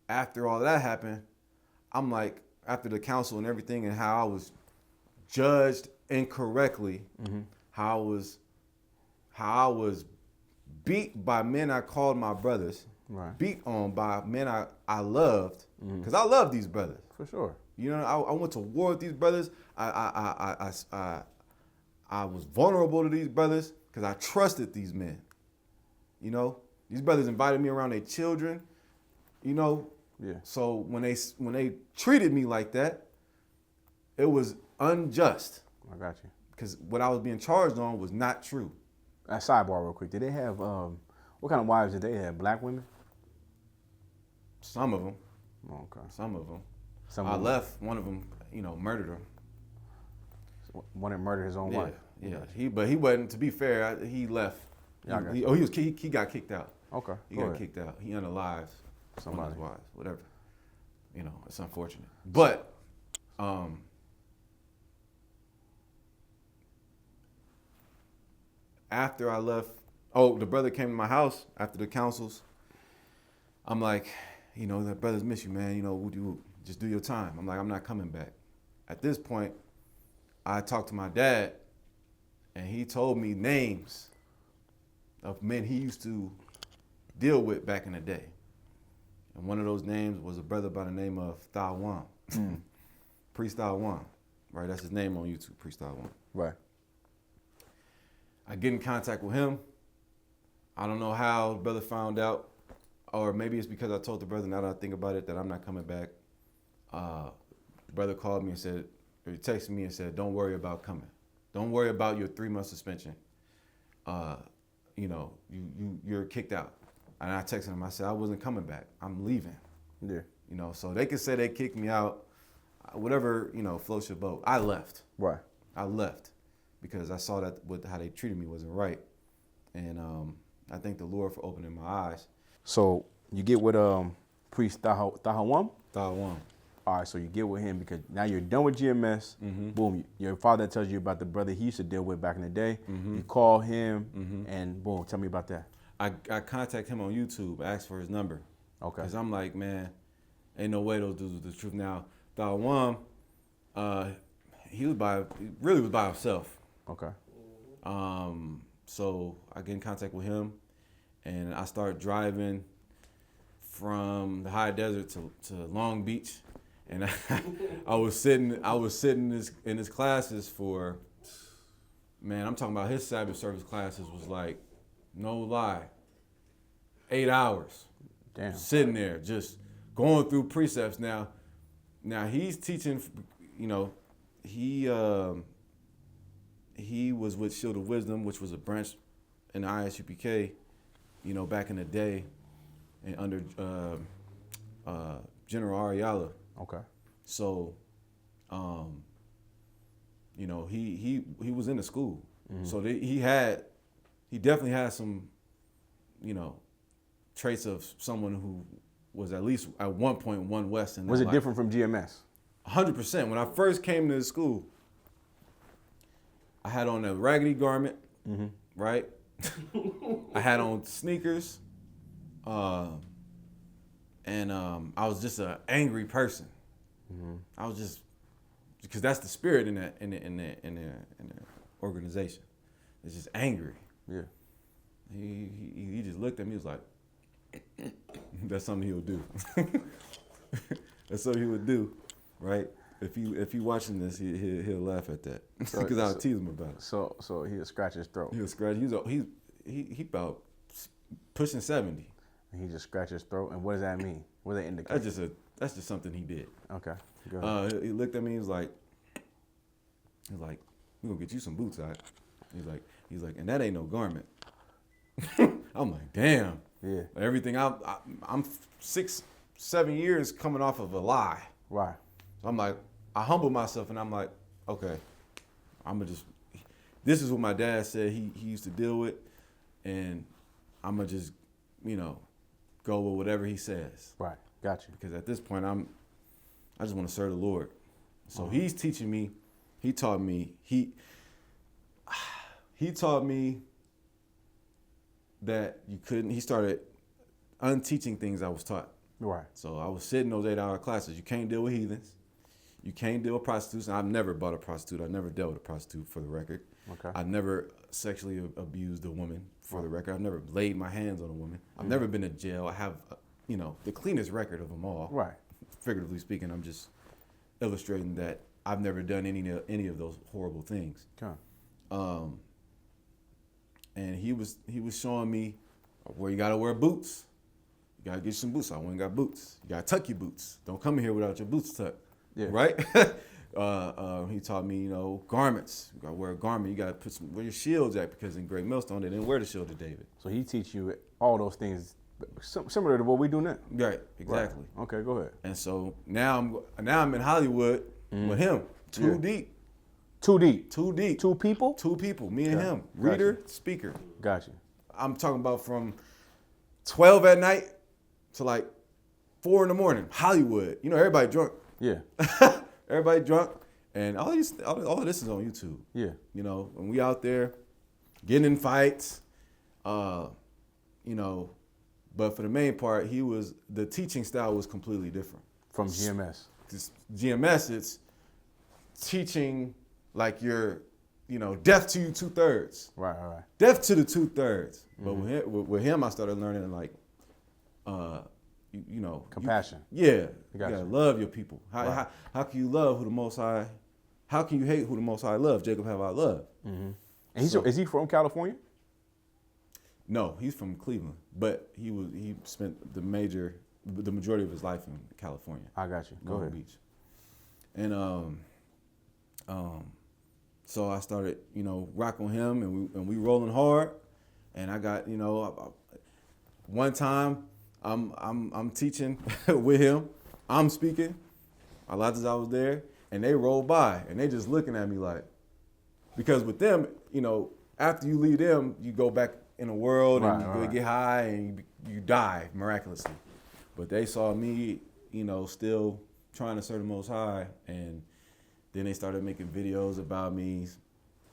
after all that happened, I'm like, after the council and everything and how I was judged incorrectly, how I was beat by men I called my brothers, right. beat on by men I loved, because I love these brothers. For sure. I went to war with these brothers. I was vulnerable to these brothers because I trusted these men. These brothers invited me around their children. Yeah. So when they treated me like that, it was unjust. I got you. Because what I was being charged on was not true. Sidebar real quick. Did they have what kind of wives did they have? Black women? Some of them. Oh, okay. Some of them. I left. One of them, murdered him. One that murdered his own wife. Yeah. He wasn't. To be fair, he left. Yeah, he got kicked out. Okay. He got kicked out. He unalived one of his wives. Whatever. It's unfortunate. But after I left, the brother came to my house after the councils. I'm like, the brothers miss you, man. Would you just do your time? I'm like, I'm not coming back. At this point, I talked to my dad, and he told me names of men he used to deal with back in the day. And one of those names was a brother by the name of Thawan. Priest Thawan. Right, that's his name on YouTube, Priest Thawan. Right. I get in contact with him. I don't know how the brother found out, or maybe it's because I told the brother, now that I think about it, that I'm not coming back. The brother called me and said, or he texted me and said, don't worry about coming. Don't worry about your 3-month suspension. You're kicked out. And I texted him, I said, I wasn't coming back. I'm leaving. Yeah. So they could say they kicked me out, whatever, floats your boat. I left. Right. I left because I saw that how they treated me wasn't right. And I thank the Lord for opening my eyes. So you get with Priest Thawan? Thawan. All right, so you get with him because now you're done with GMS. Boom, your father tells you about the brother he used to deal with back in the day. You call him, and boom, tell me about that. I contact him on YouTube, asked for his number. Okay. Because I'm like, man, ain't no way those dudes are the truth. Now, Thawan, he really was by himself. Okay. So I get in contact with him, and I start driving from the high desert to Long Beach. And I was sitting in his classes for, man, I'm talking about his Sabbath service classes was like, no lie, 8 hours. Damn. Sitting there, just going through precepts. Now he's teaching, he was with Shield of Wisdom, which was a branch in the I.S.U.P.K, back in the day, and under General Ariala. Okay. So, he was in the school. So he definitely had some, traits of someone who was at least at one point one West in their Was it life. different from GMS? 100%. When I first came to the school, I had on a raggedy garment, right? I had on sneakers, and I was just an angry person. I was just, because that's the spirit in the organization. It's just angry. Yeah. He just looked at me. He was like, "That's something he'll do." That's something he would do, right? if he watching this, he'll laugh at that because I'll tease him about it. So he'll scratch his throat. He'll scratch. He about pushing 70. And he just scratched his throat. And what does that mean? What does that indicate? That's just something he did. Okay. Go ahead. He looked at me. He was like, we're gonna get you some boots, all right? He's like, and that ain't no garment. I'm like, damn. Yeah. Everything I'm 6, 7 years coming off of a lie. Right. So I'm like, I humble myself and I'm like, okay, this is what my dad said he used to deal with, and I'm gonna just, go with whatever he says. Right. Got you. Because at this point, I just want to serve the Lord. So he's teaching me. He taught me. He taught me that you couldn't. He started unteaching things I was taught. Right. So I was sitting those 8-hour classes. You can't deal with heathens. You can't deal with prostitutes. And I've never bought a prostitute. I've never dealt with a prostitute, for the record. Okay. I've never sexually abused a woman, for the record. I've never laid my hands on a woman. I've never been to jail. I have, the cleanest record of them all. Right. Figuratively speaking, I'm just illustrating that I've never done any of those horrible things. Okay. And he was showing me where you gotta wear boots. You gotta get some boots. I went and got boots. You gotta tuck your boots. Don't come in here without your boots tucked. Yeah. Right? He taught me, garments. You gotta wear a garment. You gotta where your shield's at, because in Great Millstone they didn't wear the shield of David. So he teach you all those things similar to what we do now. Right. Exactly. Right. Okay. Go ahead. And so now I'm in Hollywood with him. Too deep. Too deep. Too deep. Two people. Two people. Me and him. Reader, speaker. Got you. I'm talking about from 12 at night to like 4 in the morning. Hollywood. Everybody drunk. Yeah. Everybody drunk. And all of this is on YouTube. Yeah. And we out there getting in fights. But for the main part, the teaching style was completely different. From GMS. GMS, it's teaching like you're, deaf to you 2/3. Right. Deaf to the 2/3. But with him, I started learning like, Compassion. You Gotcha. gotta love your people. How can you love who the Most High? How can you hate who the Most High loves? Jacob have I loved. Mm-hmm. And is he from California? No, he's from Cleveland, but he spent the majority of his life in California. I got you. Go ahead. Beach. And so I started, rocking with him, and we rolling hard. And I got, one time I'm teaching with him. I'm speaking. A lot of I was there, and they rolled by, and they just looking at me like, because with them, after you leave them, you go back in the world and you get high and you die miraculously. But they saw me, still trying to serve the Most High, and then they started making videos about me.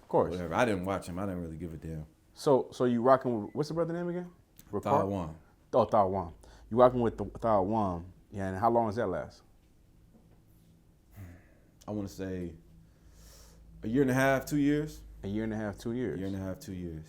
Of course. Whatever. I didn't watch them. I didn't really give a damn. So you rocking with, what's the brother name again? Thawan. Oh, Thawan. You rocking with Thawan. Yeah, and how long does that last? I want to say a year and a half, 2 years. A year and a half, 2 years. A year and a half, 2 years.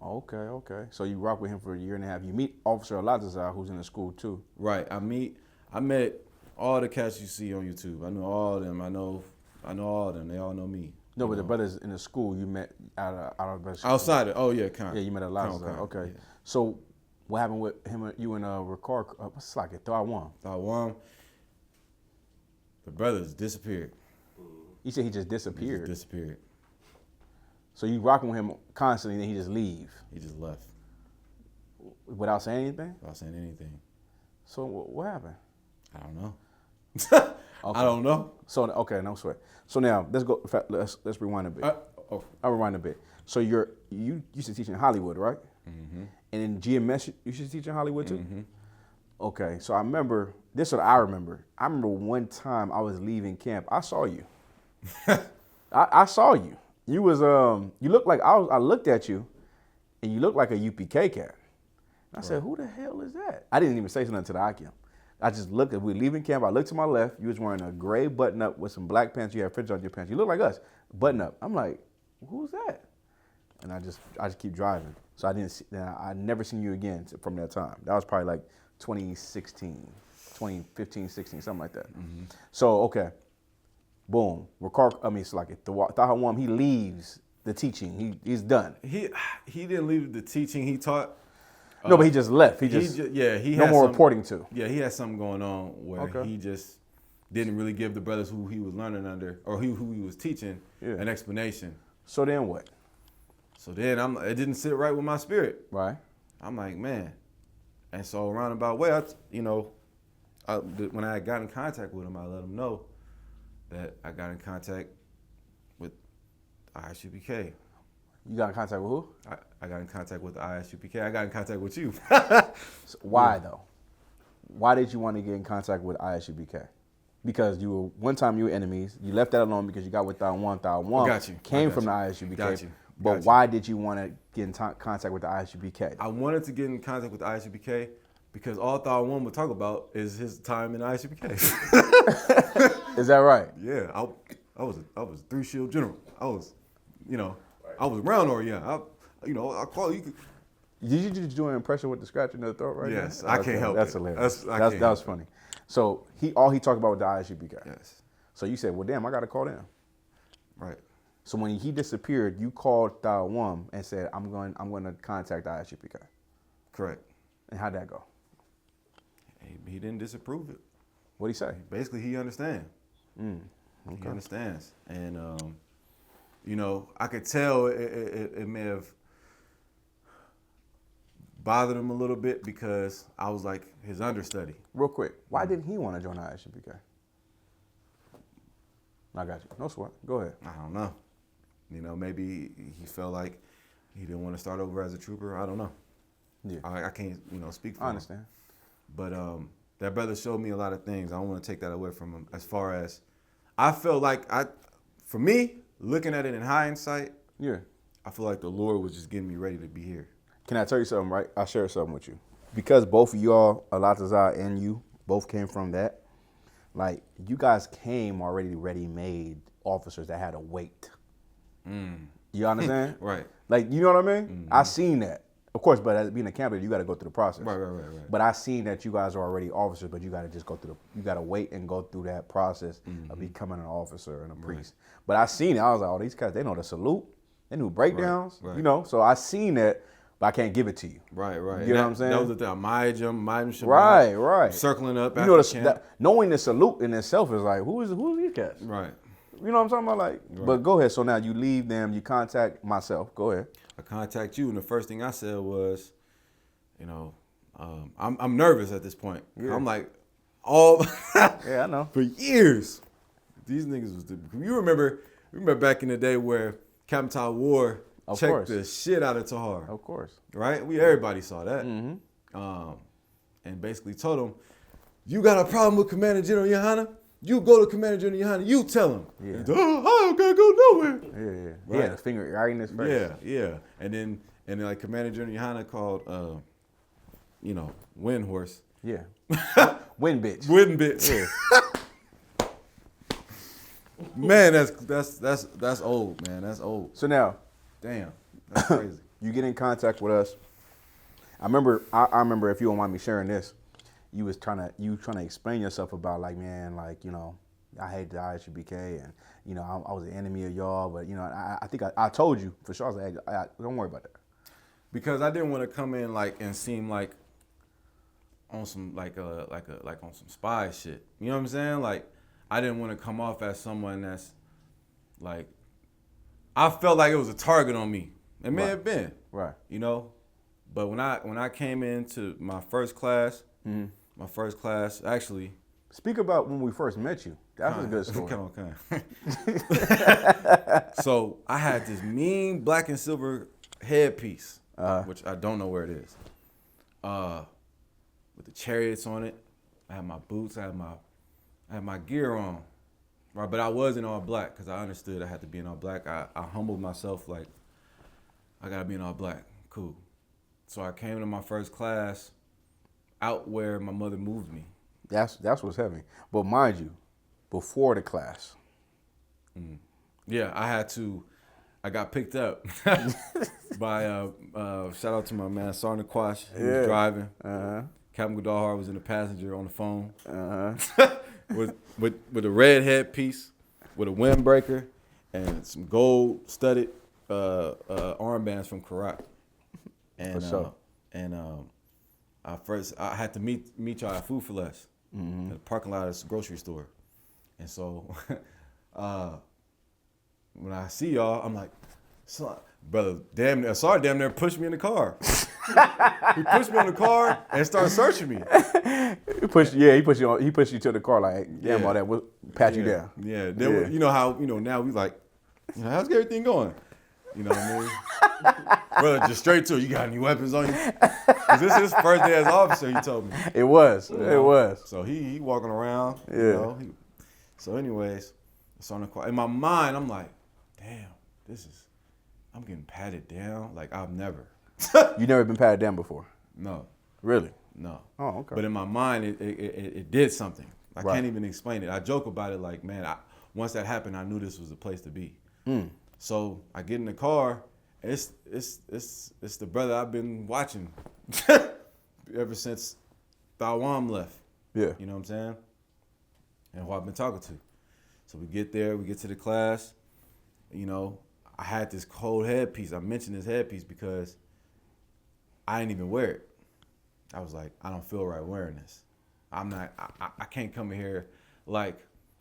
Okay. So you rock with him for a year and a half. You meet Officer Alatazar, who's in the school too. Right. I met all the cats you see on YouTube. I know all of them. I know all of them. They all know me. No, but the brothers in the school you met out of the school. Outside of, yeah, kind. Yeah, you met Alatazar. Okay. Yeah. So what happened with him? You and Ricard? What's it like it? Thawan. The brothers disappeared. You said he just disappeared. He just disappeared. So you rocking with him constantly, and then he just leave? He just left. Without saying anything? Without saying anything. So what happened? I don't know. Okay. I don't know. So okay, no sweat. So now let's go. Let's rewind a bit. I'll rewind a bit. So you used to teach in Hollywood, right? Mm-hmm. And in GMS, you used to teach in Hollywood too. Mm-hmm. Okay, so I remember this. Is what I remember. I remember one time I was leaving camp. I saw you. I saw you. You was you looked like I looked at you, and you looked like a UPK cat. And I said, "Who the hell is that?" I didn't even say something to the ICAM. I just looked. We were leaving camp. I looked to my left. You was wearing a gray button up with some black pants. You had fringe on your pants. You look like us, button up. I'm like, "Who's that?" And I just keep driving. So I didn't. I never seen you again from that time. That was probably like 2016, 2015, 16, something like that. Mm-hmm. So okay. Boom. It's like Tawam, he leaves the teaching. He's done. He didn't leave the teaching he taught. No, but he just left. He no more reporting to. Yeah, he had something going on where he just didn't really give the brothers who he was learning under or who he was teaching an explanation. So then what? So then it didn't sit right with my spirit. Right. I'm like, man. And so roundabout way, when I got in contact with him, I let him know that I got in contact with I.S.U.P.K. You got in contact with who? I got in contact with I.S.U.P.K. I got in contact with you. So why though? Why did you want to get in contact with I.S.U.P.K? Because one time you were enemies. You left that alone because you got with Tawam. Came from the I.S.U.P.K. Got you. But why did you want to get in contact with the I.S.U.P.K? I wanted to get in contact with the I.S.U.P.K. because all Tawam would talk about is his time in the I.S.U.P.K. Is that right? Yeah, I was a 3-shield general. I was around Orion. I call you. Did you just do an impression with the scratching of the throat right now? Yes, I can't help it. That's hilarious. That was funny. So all he talked about was the I.S.U.P.K. Yes. So you said, well, damn, I got to call them. Right. So when he disappeared, you called Tawam and said, I'm going to contact the I.S.U.P.K. Correct. And how'd that go? He didn't disapprove it. What'd he say? Basically, he understands. Okay. He understands. And, I could tell it may have bothered him a little bit because I was like his understudy. Real quick, why didn't he want to join the I.S.U.P.K? I got you. No sweat. Go ahead. I don't know. Maybe he felt like he didn't want to start over as a trooper. I don't know. Yeah. I can't, speak for him. I understand. But that brother showed me a lot of things. I don't want to take that away from him. As far as I felt like for me, looking at it in hindsight, I feel like the Lord was just getting me ready to be here. Can I tell you something, right? I'll share something with you. Because both of y'all, Alatazar and you, both came from that. Like, you guys came already ready-made officers that had a weight. You understand? Right. Like, you know what I mean? Mm-hmm. I seen that. Of course, but as being a camp leader, you got to go through the process. Right. But I seen that you guys are already officers, but you got to just you got to wait and go through that process of becoming an officer and a priest. But I seen it. I was like, oh, these guys, they know the salute. They knew breakdowns, right. So I seen that, but I can't give it to you. Right. You know what I'm saying? That was the thing. Mayim Shabbat. Right. Circling up. Knowing the salute in itself is like, who are these guys? Right. You know what I'm talking about? Like, right. But go ahead. So now you leave them, you contact myself. Go ahead. I contact you, and the first thing I said was, I'm nervous at this point. Yeah. I'm like, yeah, I know. For years, these niggas was. You remember back in the day where Captain Todd War checked the shit out of Tahar. Of course. Right? Everybody saw that. Mm-hmm. And basically told him, you got a problem with Commander General Yahanna? You go to Commander General Yahanna, you tell him. Yeah. I don't gotta go nowhere. Yeah. Right? Yeah, the finger right in his face. Yeah. And then like Commander General Yahanna called Wind Horse. Yeah. Wind bitch. Wind bitch. Yeah. Man, that's old, man. That's old. So now, damn, that's crazy. You get in contact with us. I remember, if you don't mind me sharing this, you trying to explain yourself about like, man, like, I hate the I.S.U.P.K. and I was an enemy of y'all, but I think I told you for sure. I was like, don't worry about that. Because I didn't want to come in like and seem like on some like on some spy shit. You know what I'm saying? Like, I didn't want to come off as someone that's like, I felt like it was a target on me. It may have been. Right. But when I came into my first class, actually. Speak about when we first met you. That's a good story. So I had this mean black and silver headpiece, which I don't know where it is, with the chariots on it. I had my boots. I had my gear on, right? But I was in all black because I understood I had to be in all black. I humbled myself like, I gotta be in all black. Cool. So I came to my first class out where my mother moved me. That's what's heavy. But mind you, before the class. Yeah, I got picked up by, shout out to my man, Sarna Quash. He was driving. Captain Goodahar was in the passenger on the phone. With a red headpiece. with a windbreaker and some gold studded armbands from Karak. And For sure. I had to meet y'all at Food for Less in the parking lot of this grocery store. And so when I see y'all, I'm like, son, brother, damn near pushed me in the car. He pushed me in the car and started searching me. He pushed you to the car like, damn, all that will pat you down. Yeah. Then, you know how, now we like, how's everything going? You know what I mean? Brother, just straight to it. You got any weapons on you? Because this is his first day as officer, he told me. It was. It was. So he walking around. Yeah. So anyways, it's on the car. In my mind, I'm like, damn, I'm getting patted down like I've never. You never been patted down before? No. Really? No. Oh, okay. But in my mind, it did something. I Right. can't even explain it. I joke about it like, man, once that happened, I knew this was the place to be. So I get in the car. It's the brother I've been watching ever since Thawam left. Yeah. You know what I'm saying? And who I've been talking to. So we get there, we get to the class. I had this cold headpiece. I mentioned this headpiece because I didn't even wear it. I was like, I don't feel right wearing this. I can't come in here like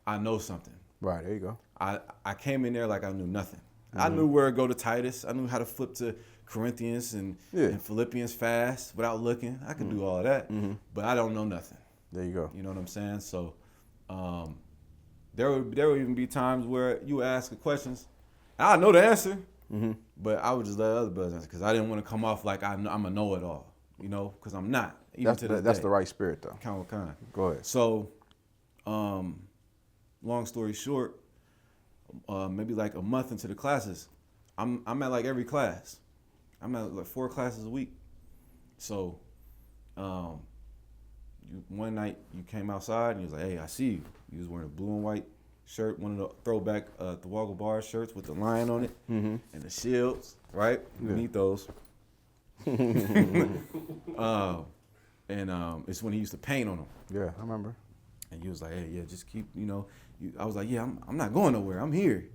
I know something. Right, there you go. I came in there like I knew nothing. I knew where to go to Titus. I knew how to flip to Corinthians and Philippians fast without looking. I could do all of that, but I don't know nothing. There you go. You know what I'm saying? So there would even be times where you ask questions, and I know the answer, but I would just let other brothers answer because I didn't want to come off like I'm a know-it-all, because I'm not. Even That's the right spirit, though. Kind. Go ahead. So, long story short, maybe like a month into the classes, I'm at like every class. I'm at like 4 classes a week. So, one night you came outside and you was like, hey, I see you. You was wearing a blue and white shirt, one of the throwback Thawaga Bar shirts with the lion on it and the shields, right? You need those. It's when he used to paint on them. Yeah, I remember. And you was like, hey, yeah, just keep, I was like, yeah, I'm not going nowhere. I'm here.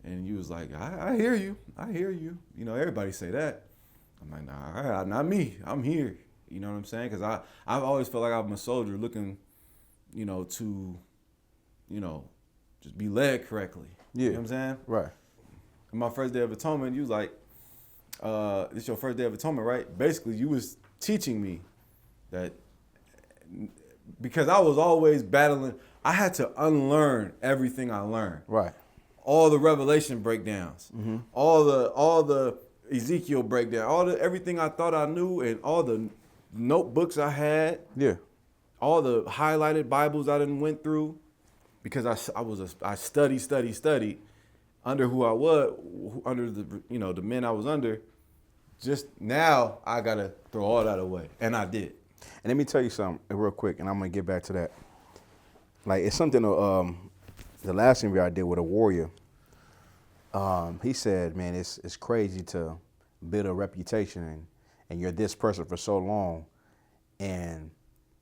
And you was like, I hear you. I hear you. Everybody say that. I'm like, nah, not me. I'm here. You know what I'm saying? Because I've always felt like I'm a soldier looking, to, just be led correctly. Yeah. You know what I'm saying? Right. And my first day of atonement, you was like, this your first day of atonement, right? Basically, you was teaching me that because I was always battling, I had to unlearn everything I learned. Right. All the Revelation breakdowns, all the Ezekiel breakdown, everything I thought I knew, and all the notebooks I had. Yeah. All the highlighted Bibles I done went through, because I studied under who I was, under the men I was under. Just now I gotta throw all that away, and I did. And let me tell you something real quick, and I'm gonna get back to that. Like, it's something. The last interview I did with a warrior, he said, "Man, it's crazy to build a reputation, and you're this person for so long, and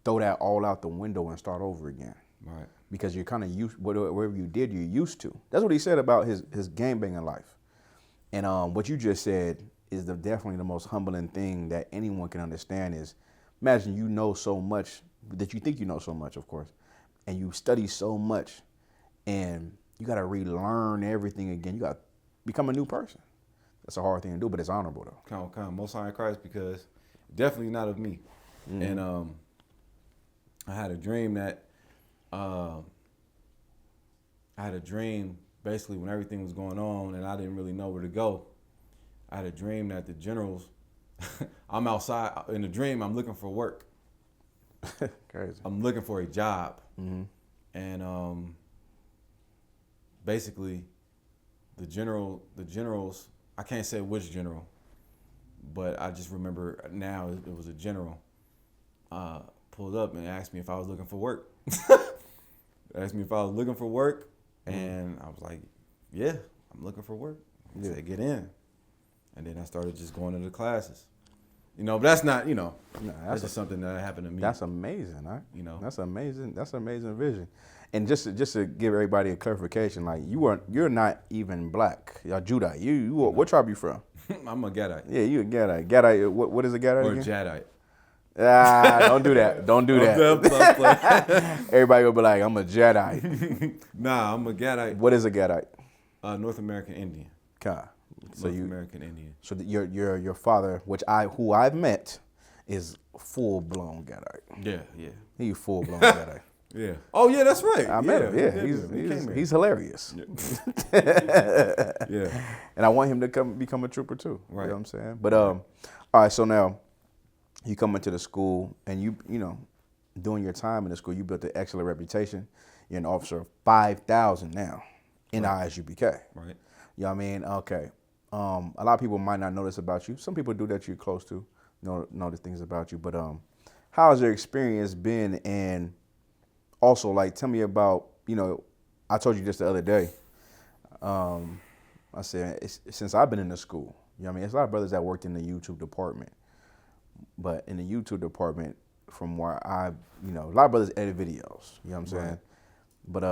throw that all out the window and start over again." Right. Because you're kind of used, whatever you did, you're used to. That's what he said about his gangbanging life. And what you just said is definitely the most humbling thing that anyone can understand is, imagine you know so much, that you think you know so much, of course, and you study so much, and you got to relearn everything again. You got to become a new person. That's a hard thing to do, but it's honorable, though. Come, most high in Christ, because definitely not of me. And I had a dream that, basically when everything was going on and I didn't really know where to go. I had a dream that the generals, I'm outside in the dream, I'm looking for work. Crazy. I'm looking for a job. And basically the generals, I can't say which general, but I just remember now it was a general, pulled up and asked me if I was looking for work. Asked me if I was looking for work, and I was like, yeah, I'm looking for work. He said, get in. And then I started just going to the classes. You know, but that's not, you know, Nah, that's just something that happened to me. That's amazing, right? You know, That's amazing. That's an amazing vision. And just to give everybody a clarification, like you're not even black. You're Judite. You what tribe you from? I'm a Gadite. Yeah, you a Gadite. Gadite. What is a Gadite Or again? Jadite. Ah, don't do that. Don't do that. Everybody will be like, I'm a Jedi. Nah, I'm a Gadite. What is a Gadite? North American Indian. God. So North American Indian. So your father, who I've met, is full blown Gadite. Yeah. He's full blown Gadite. Yeah. Oh yeah, that's right. I met him. Yeah, he's hilarious. Yeah. And I want him to become a trooper too. Right. You know what I'm saying? But all right. So now you come into the school, and you know, during your time in the school, you built an excellent reputation. You're an officer of 5,000 now in ISUPK. Right. You know what I mean? Okay. A lot of people might not notice about you. Some people do that you're close to, notice things about you. But how has your experience been? And also, like, tell me about, you know, I told you just the other day, I said, since I've been in the school, you know what I mean? There's a lot of brothers that worked in the YouTube department. But in the YouTube department, from where you know, a lot of brothers edit videos, you know what I'm saying? Right. But,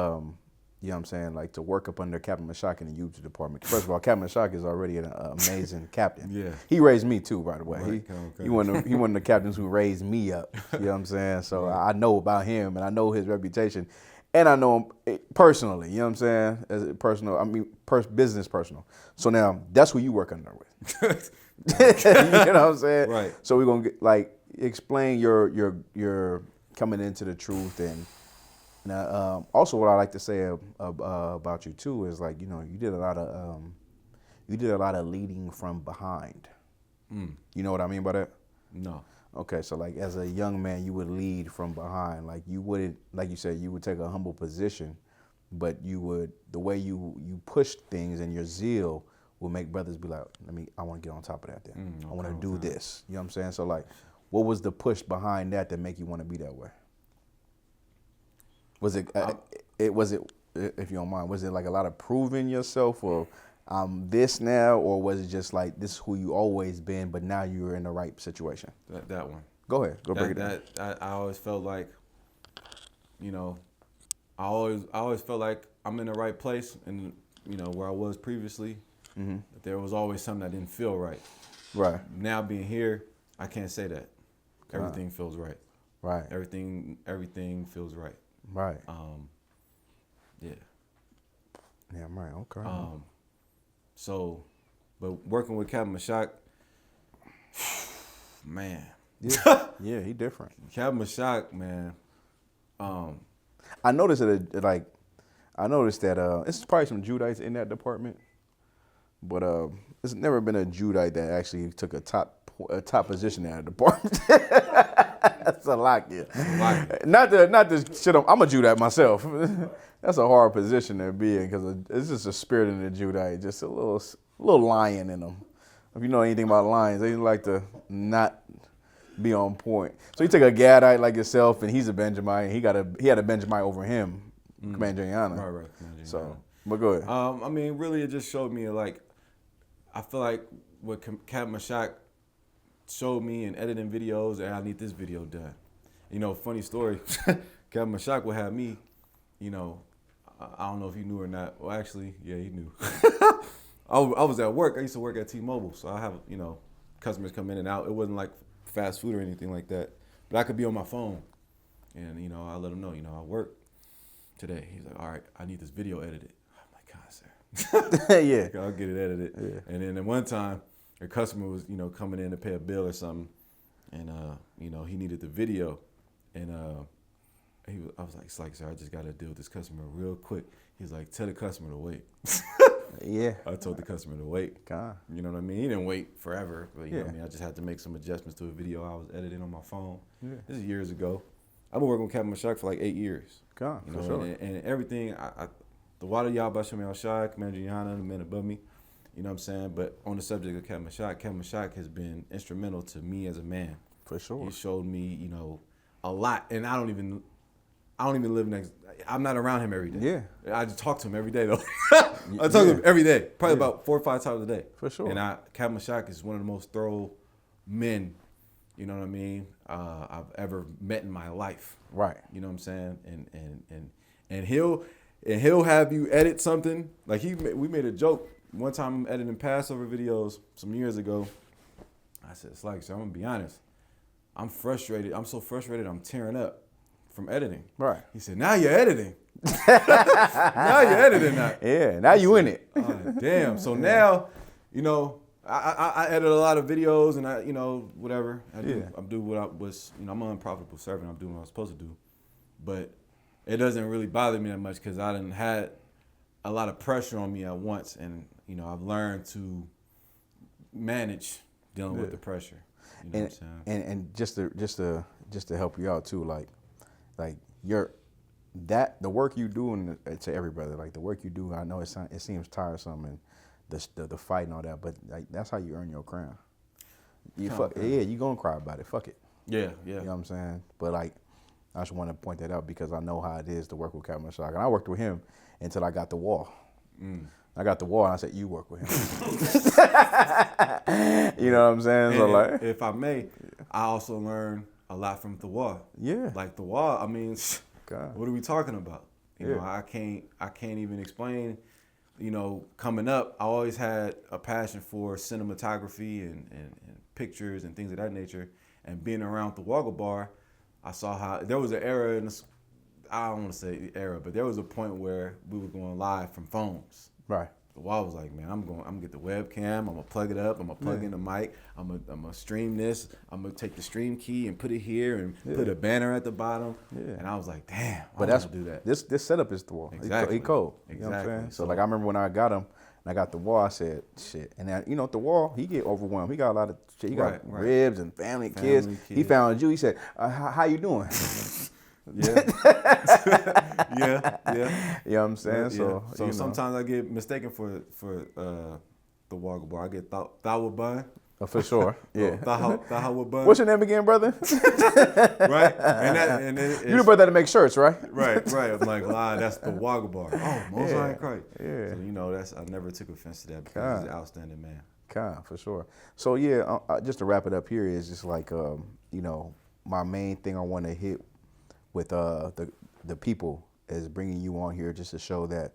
you know what I'm saying, like to work up under Captain Mashak in the YouTube department. First of all, Captain Mashak is already an amazing captain. Yeah. He raised me too, by the way. Right. He one of the captains who raised me up, you know what I'm saying? So right. I know about him, and I know his reputation, and I know him personally, you know what I'm saying? As a personal, I mean, business personal. So now, that's who you work under with. You know what I'm saying? Right. So we're going to explain your coming into the truth. And also what I like to say about you too is, like, you know, you did a lot of leading from behind. You know what I mean by that? No. Okay, so like as a young man, you would lead from behind. Like you wouldn't, like you said, you would take a humble position, but the way you push things and your zeal will make brothers be like, I want to get on top of that then. I want to do this. You know what I'm saying? So like, what was the push behind that make you want to be that way? Was it, if you don't mind, was it like a lot of proving yourself, or this now, or was it just like this is who you always been, but now you're in the right situation? That one. Go ahead. Break it down. I always felt like, you know, I always felt like I'm in the right place, and you know where I was previously. Mm-hmm. But there was always something that didn't feel right. Right. Now being here, I can't say that. Everything feels right. Right. Everything feels right. Right. Yeah. Yeah, right. Okay. So, but working with Captain Mashak, man. Yeah. Yeah, he different. Captain Mashak, man. I noticed that it's probably some Judites in that department, but there's never been a Judite that actually took a top position in that department. That's a lot, yeah. Not to shit on. I'm a Judite myself. That's a hard position to be in because it's just a spirit in the Judite, just a little lion in them. If you know anything about lions, they like to not be on point. So you take a Gadite like yourself, and he's a Benjamite. He had a Benjamite over him, Commander Yahanna. Right. Commander so, but go ahead. I mean, really, it just showed me, like, I feel like what Captain Mashak showed me in editing videos, and I need this video done. You know, funny story, Captain Mashak would have me, you know, I don't know if he knew or not. Well, actually, yeah, he knew. I was at work. I used to work at T-Mobile, so I have, you know, customers come in and out. It wasn't like fast food or anything like that, but I could be on my phone, and, you know, I let him know, you know, I work today. He's like, all right, I need this video edited. I'm like, God, sir. Yeah. I'll get it edited. Yeah. And then at one time, a customer was, you know, coming in to pay a bill or something, and you know, he needed the video, and I was like, sir, I just got to deal with this customer real quick. He's like, tell the customer to wait. Yeah. I told the customer to wait. God. You know what I mean? He didn't wait forever, but you know what I mean? I just had to make some adjustments to a video I was editing on my phone. Yeah. This is years ago. I've been working with Captain Mashak for like 8 years. God, you know, for sure. And everything, the water y'all by Shemi Al-Shai, Commander Yahanna, the men above me, you know what I'm saying? But on the subject of Captain Mashak has been instrumental to me as a man. For sure. He showed me, you know, a lot, and I don't even live next. I'm not around him every day. Yeah. I just talk to him every day though. I talk to him every day, probably about 4 or 5 times a day. For sure. And Captain Mashak is one of the most thorough men you know what I mean, I've ever met in my life. Right. You know what I'm saying? And he'll have you edit something. Like we made a joke one time editing Passover videos some years ago. I said, it's like, so I'm gonna be honest. I'm frustrated. I'm so frustrated. I'm tearing up from editing. Right. He said, now you're editing. Now you're editing that. Yeah. Now you in it. Oh, damn. So now, you know, I edit a lot of videos and I, you know, whatever. I do what I was, you know, I'm an unprofitable servant. I'm doing what I'm supposed to do. But it doesn't really bother me that much because I done had a lot of pressure on me at once. And, you know, I've learned to manage dealing with the pressure. You know what I'm saying? And just to help you out too, like the work you do, and to every brother, like the work you do, I know it seems tiresome and the fight and all that, but like that's how you earn your crown. You gonna cry about it. Fuck it. Yeah. You know what I'm saying? But like, I just want to point that out because I know how it is to work with Captain Shock, and I worked with him until I got the wall. I got the wall, and I said, "You work with him." You know what I'm saying? So like, if I may, I also learned a lot from the wall. Yeah. Like the wall. I mean, God. What are we talking about? You know, I can't even explain. You know, coming up, I always had a passion for cinematography and pictures and things of that nature. And being around the Wagga Bar, I saw how there was an era in this, I don't want to say era, but there was a point where we were going live from phones. Right. The wall was like, man, I'm gonna get the webcam, I'm gonna plug it up, I'm gonna plug in the mic, I'm gonna stream this, I'm gonna take the stream key and put it here and put a banner at the bottom. Yeah. And I was like, damn, but that's do that. This setup is the wall. Exactly. He cold. Exactly. You know what I'm saying? So like I remember when I got him and I got the wall, I said, shit. And then, you know, the wall, he get overwhelmed. He got a lot of shit. He got ribs and family kids. He found you. He said, how you doing? Yeah. You know what I'm saying? So sometimes I get mistaken for the Wagga Bar. I get Thawa Bun. For sure. Yeah. Thawa Bun. What's your name again, brother? Right. And you the brother that make shirts, right? Right. I'm like, that's the Wagga Bar. Oh, Most High Christ. Yeah. So, you know, I never took offense to that because he's an outstanding man. For sure. So yeah, just to wrap it up here is just like, you know, my main thing I want to hit with the people is bringing you on here just to show that,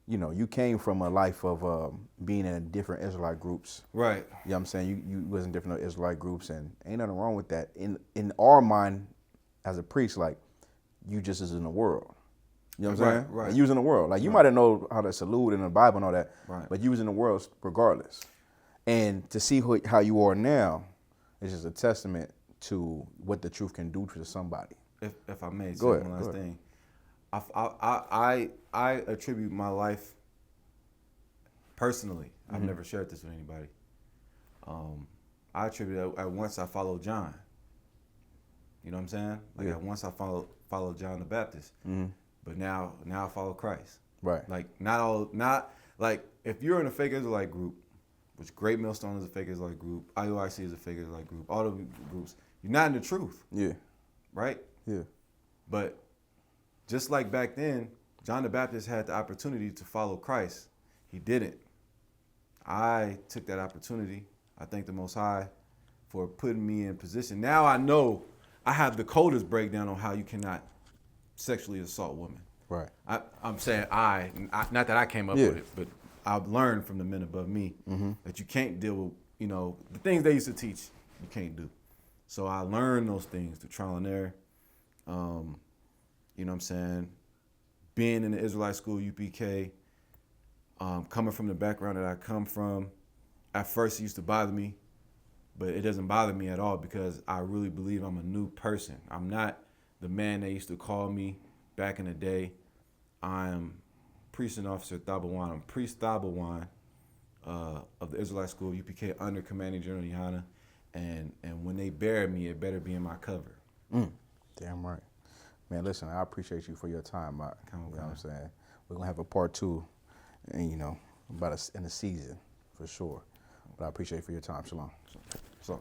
you know, you came from a life of being in different Israelite groups. Right. You know what I'm saying? You was in different Israelite groups, and ain't nothing wrong with that. In our mind, as a priest, like, you just is in the world. You know what I'm saying? Right. And you was in the world. Like, you might have known how to salute in the Bible and all that, but you was in the world regardless. And to see how you are now is just a testament to what the truth can do to somebody. If I may say one last thing, I attribute my life personally. I've never shared this with anybody. I attribute at once I followed John. You know what I'm saying? Like at once I followed John the Baptist, but now I follow Christ. Right. Like not like if you're in a fake Israelite group, which Great Millstone is a fake Israelite group, IOIC is a fake Israelite group, all the groups, you're not in the truth. Yeah. Right? Yeah. But just like back then, John the Baptist had the opportunity to follow Christ. He didn't. I took that opportunity. I thank the Most High for putting me in position. Now I know I have the coldest breakdown on how you cannot sexually assault women. Right. I'm saying not that I came up with it, but I've learned from the men above me that you can't deal with, you know, the things they used to teach, you can't do. So I learned those things through trial and error. You know what I'm saying? Being in the Israelite school, I.S.U.P.K, coming from the background that I come from, at first it used to bother me, but it doesn't bother me at all because I really believe I'm a new person. I'm not the man they used to call me back in the day. I'm Priest and Officer Thabawan. I'm Priest Thabawan of the Israelite school, I.S.U.P.K, under Commanding General Yahanna. And when they bury me, it better be in my cover. Damn right. Man, listen, I appreciate you for your time, Mark. You know what I'm saying? We're going to have a part 2, and, you know, in the season, for sure. But I appreciate you for your time. Shalom. Shalom.